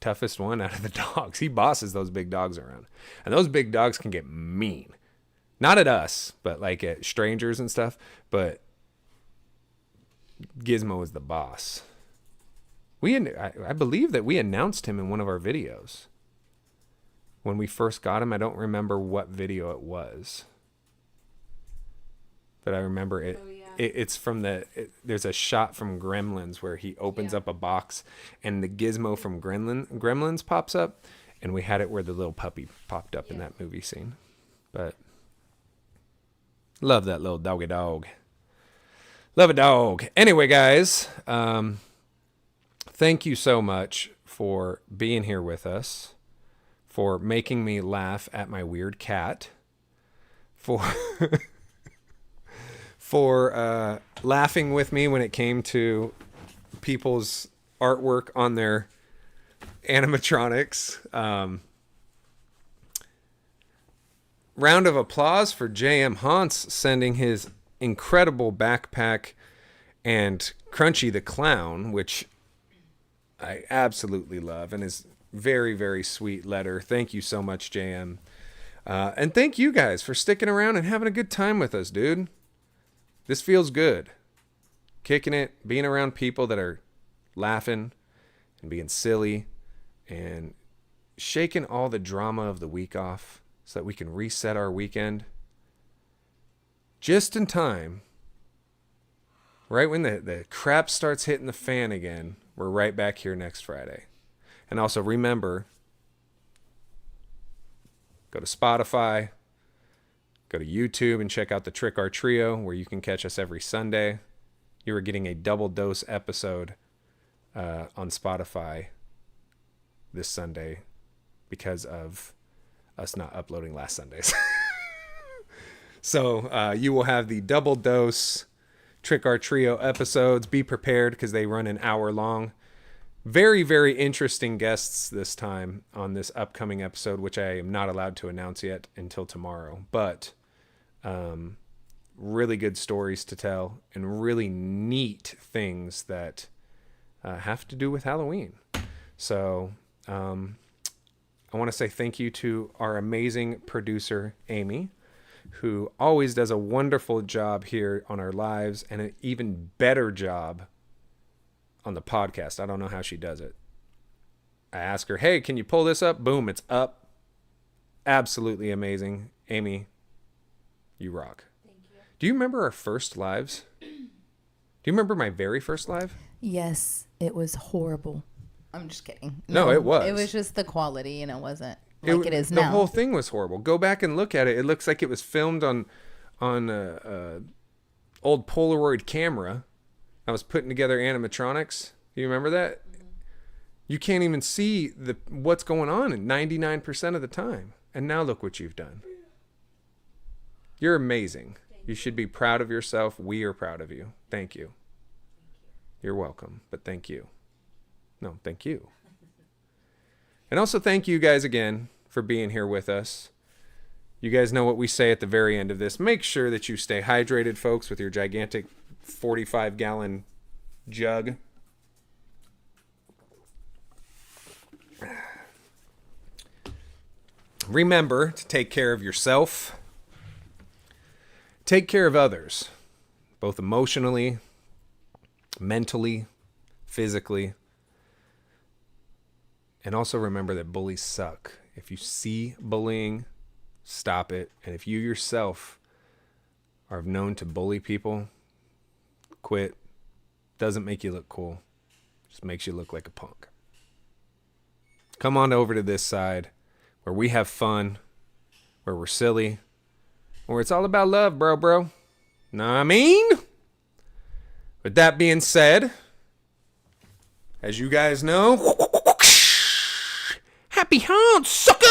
toughest one out of the dogs. He bosses those big dogs around. And those big dogs can get mean. Not at us, but like at strangers and stuff. But Gizmo is the boss. I believe that we announced him in one of our videos. When we first got him, I don't remember what video it was. But I remember it. Oh, yeah. It's from there's a shot from Gremlins where he opens up a box and the Gizmo from Gremlins pops up. And we had it where the little puppy popped up in that movie scene. But love that little doggy dog. Love a dog. Anyway, guys, thank you so much for being here with us, for making me laugh at my weird cat, for laughing with me when it came to people's artwork on their animatronics. Round of applause for J.M. Hans sending his incredible backpack and Crunchy the Clown, which I absolutely love, and is very, very sweet letter. Thank you so much, JM. And thank you guys for sticking around and having a good time with us, dude. This feels good. Kicking it, being around people that are laughing and being silly and shaking all the drama of the week off so that we can reset our weekend just in time. Right when the crap starts hitting the fan again, we're right back here next Friday. And also remember, go to Spotify, go to YouTube and check out the Trick or Trio, where you can catch us every Sunday. You are getting a double dose episode on Spotify this Sunday because of us not uploading last Sundays. So you will have the double dose Trick or Trio episodes. Be prepared because they run an hour long. Very, very interesting guests this time on this upcoming episode, which I am not allowed to announce yet until tomorrow. But really good stories to tell and really neat things that have to do with Halloween. So I want to say thank you to our amazing producer, Amy, who always does a wonderful job here on our lives and an even better job on the podcast. I don't know how she does it. I ask her, hey, can you pull this up? Boom, it's up. Absolutely amazing. Amy, you rock. Thank you. Do you remember our first lives? Do you remember my very first live? Yes, it was horrible. I'm just kidding. No, it was. It was just the quality, and it wasn't like it is now. The whole thing was horrible. Go back and look at it. It looks like it was filmed on a old Polaroid camera. I was putting together animatronics. You remember that? Mm-hmm. You can't even see what's going on 99% of the time. And now look what you've done. You're amazing. You should be proud of yourself. We are proud of you. Thank you. You're welcome, but thank you. No, thank you. And also thank you guys again for being here with us. You guys know what we say at the very end of this. Make sure that you stay hydrated, folks, with your gigantic 45-gallon jug. Remember to take care of yourself. Take care of others, both emotionally, mentally, physically. And also remember that bullies suck. If you see bullying, stop it. And if you yourself are known to bully people, quit. Doesn't make you look cool. Just makes you look like a punk. Come on over to this side where we have fun, where we're silly, where it's all about love, bro. Know what I mean? With that being said, as you guys know, happy haunts, sucker!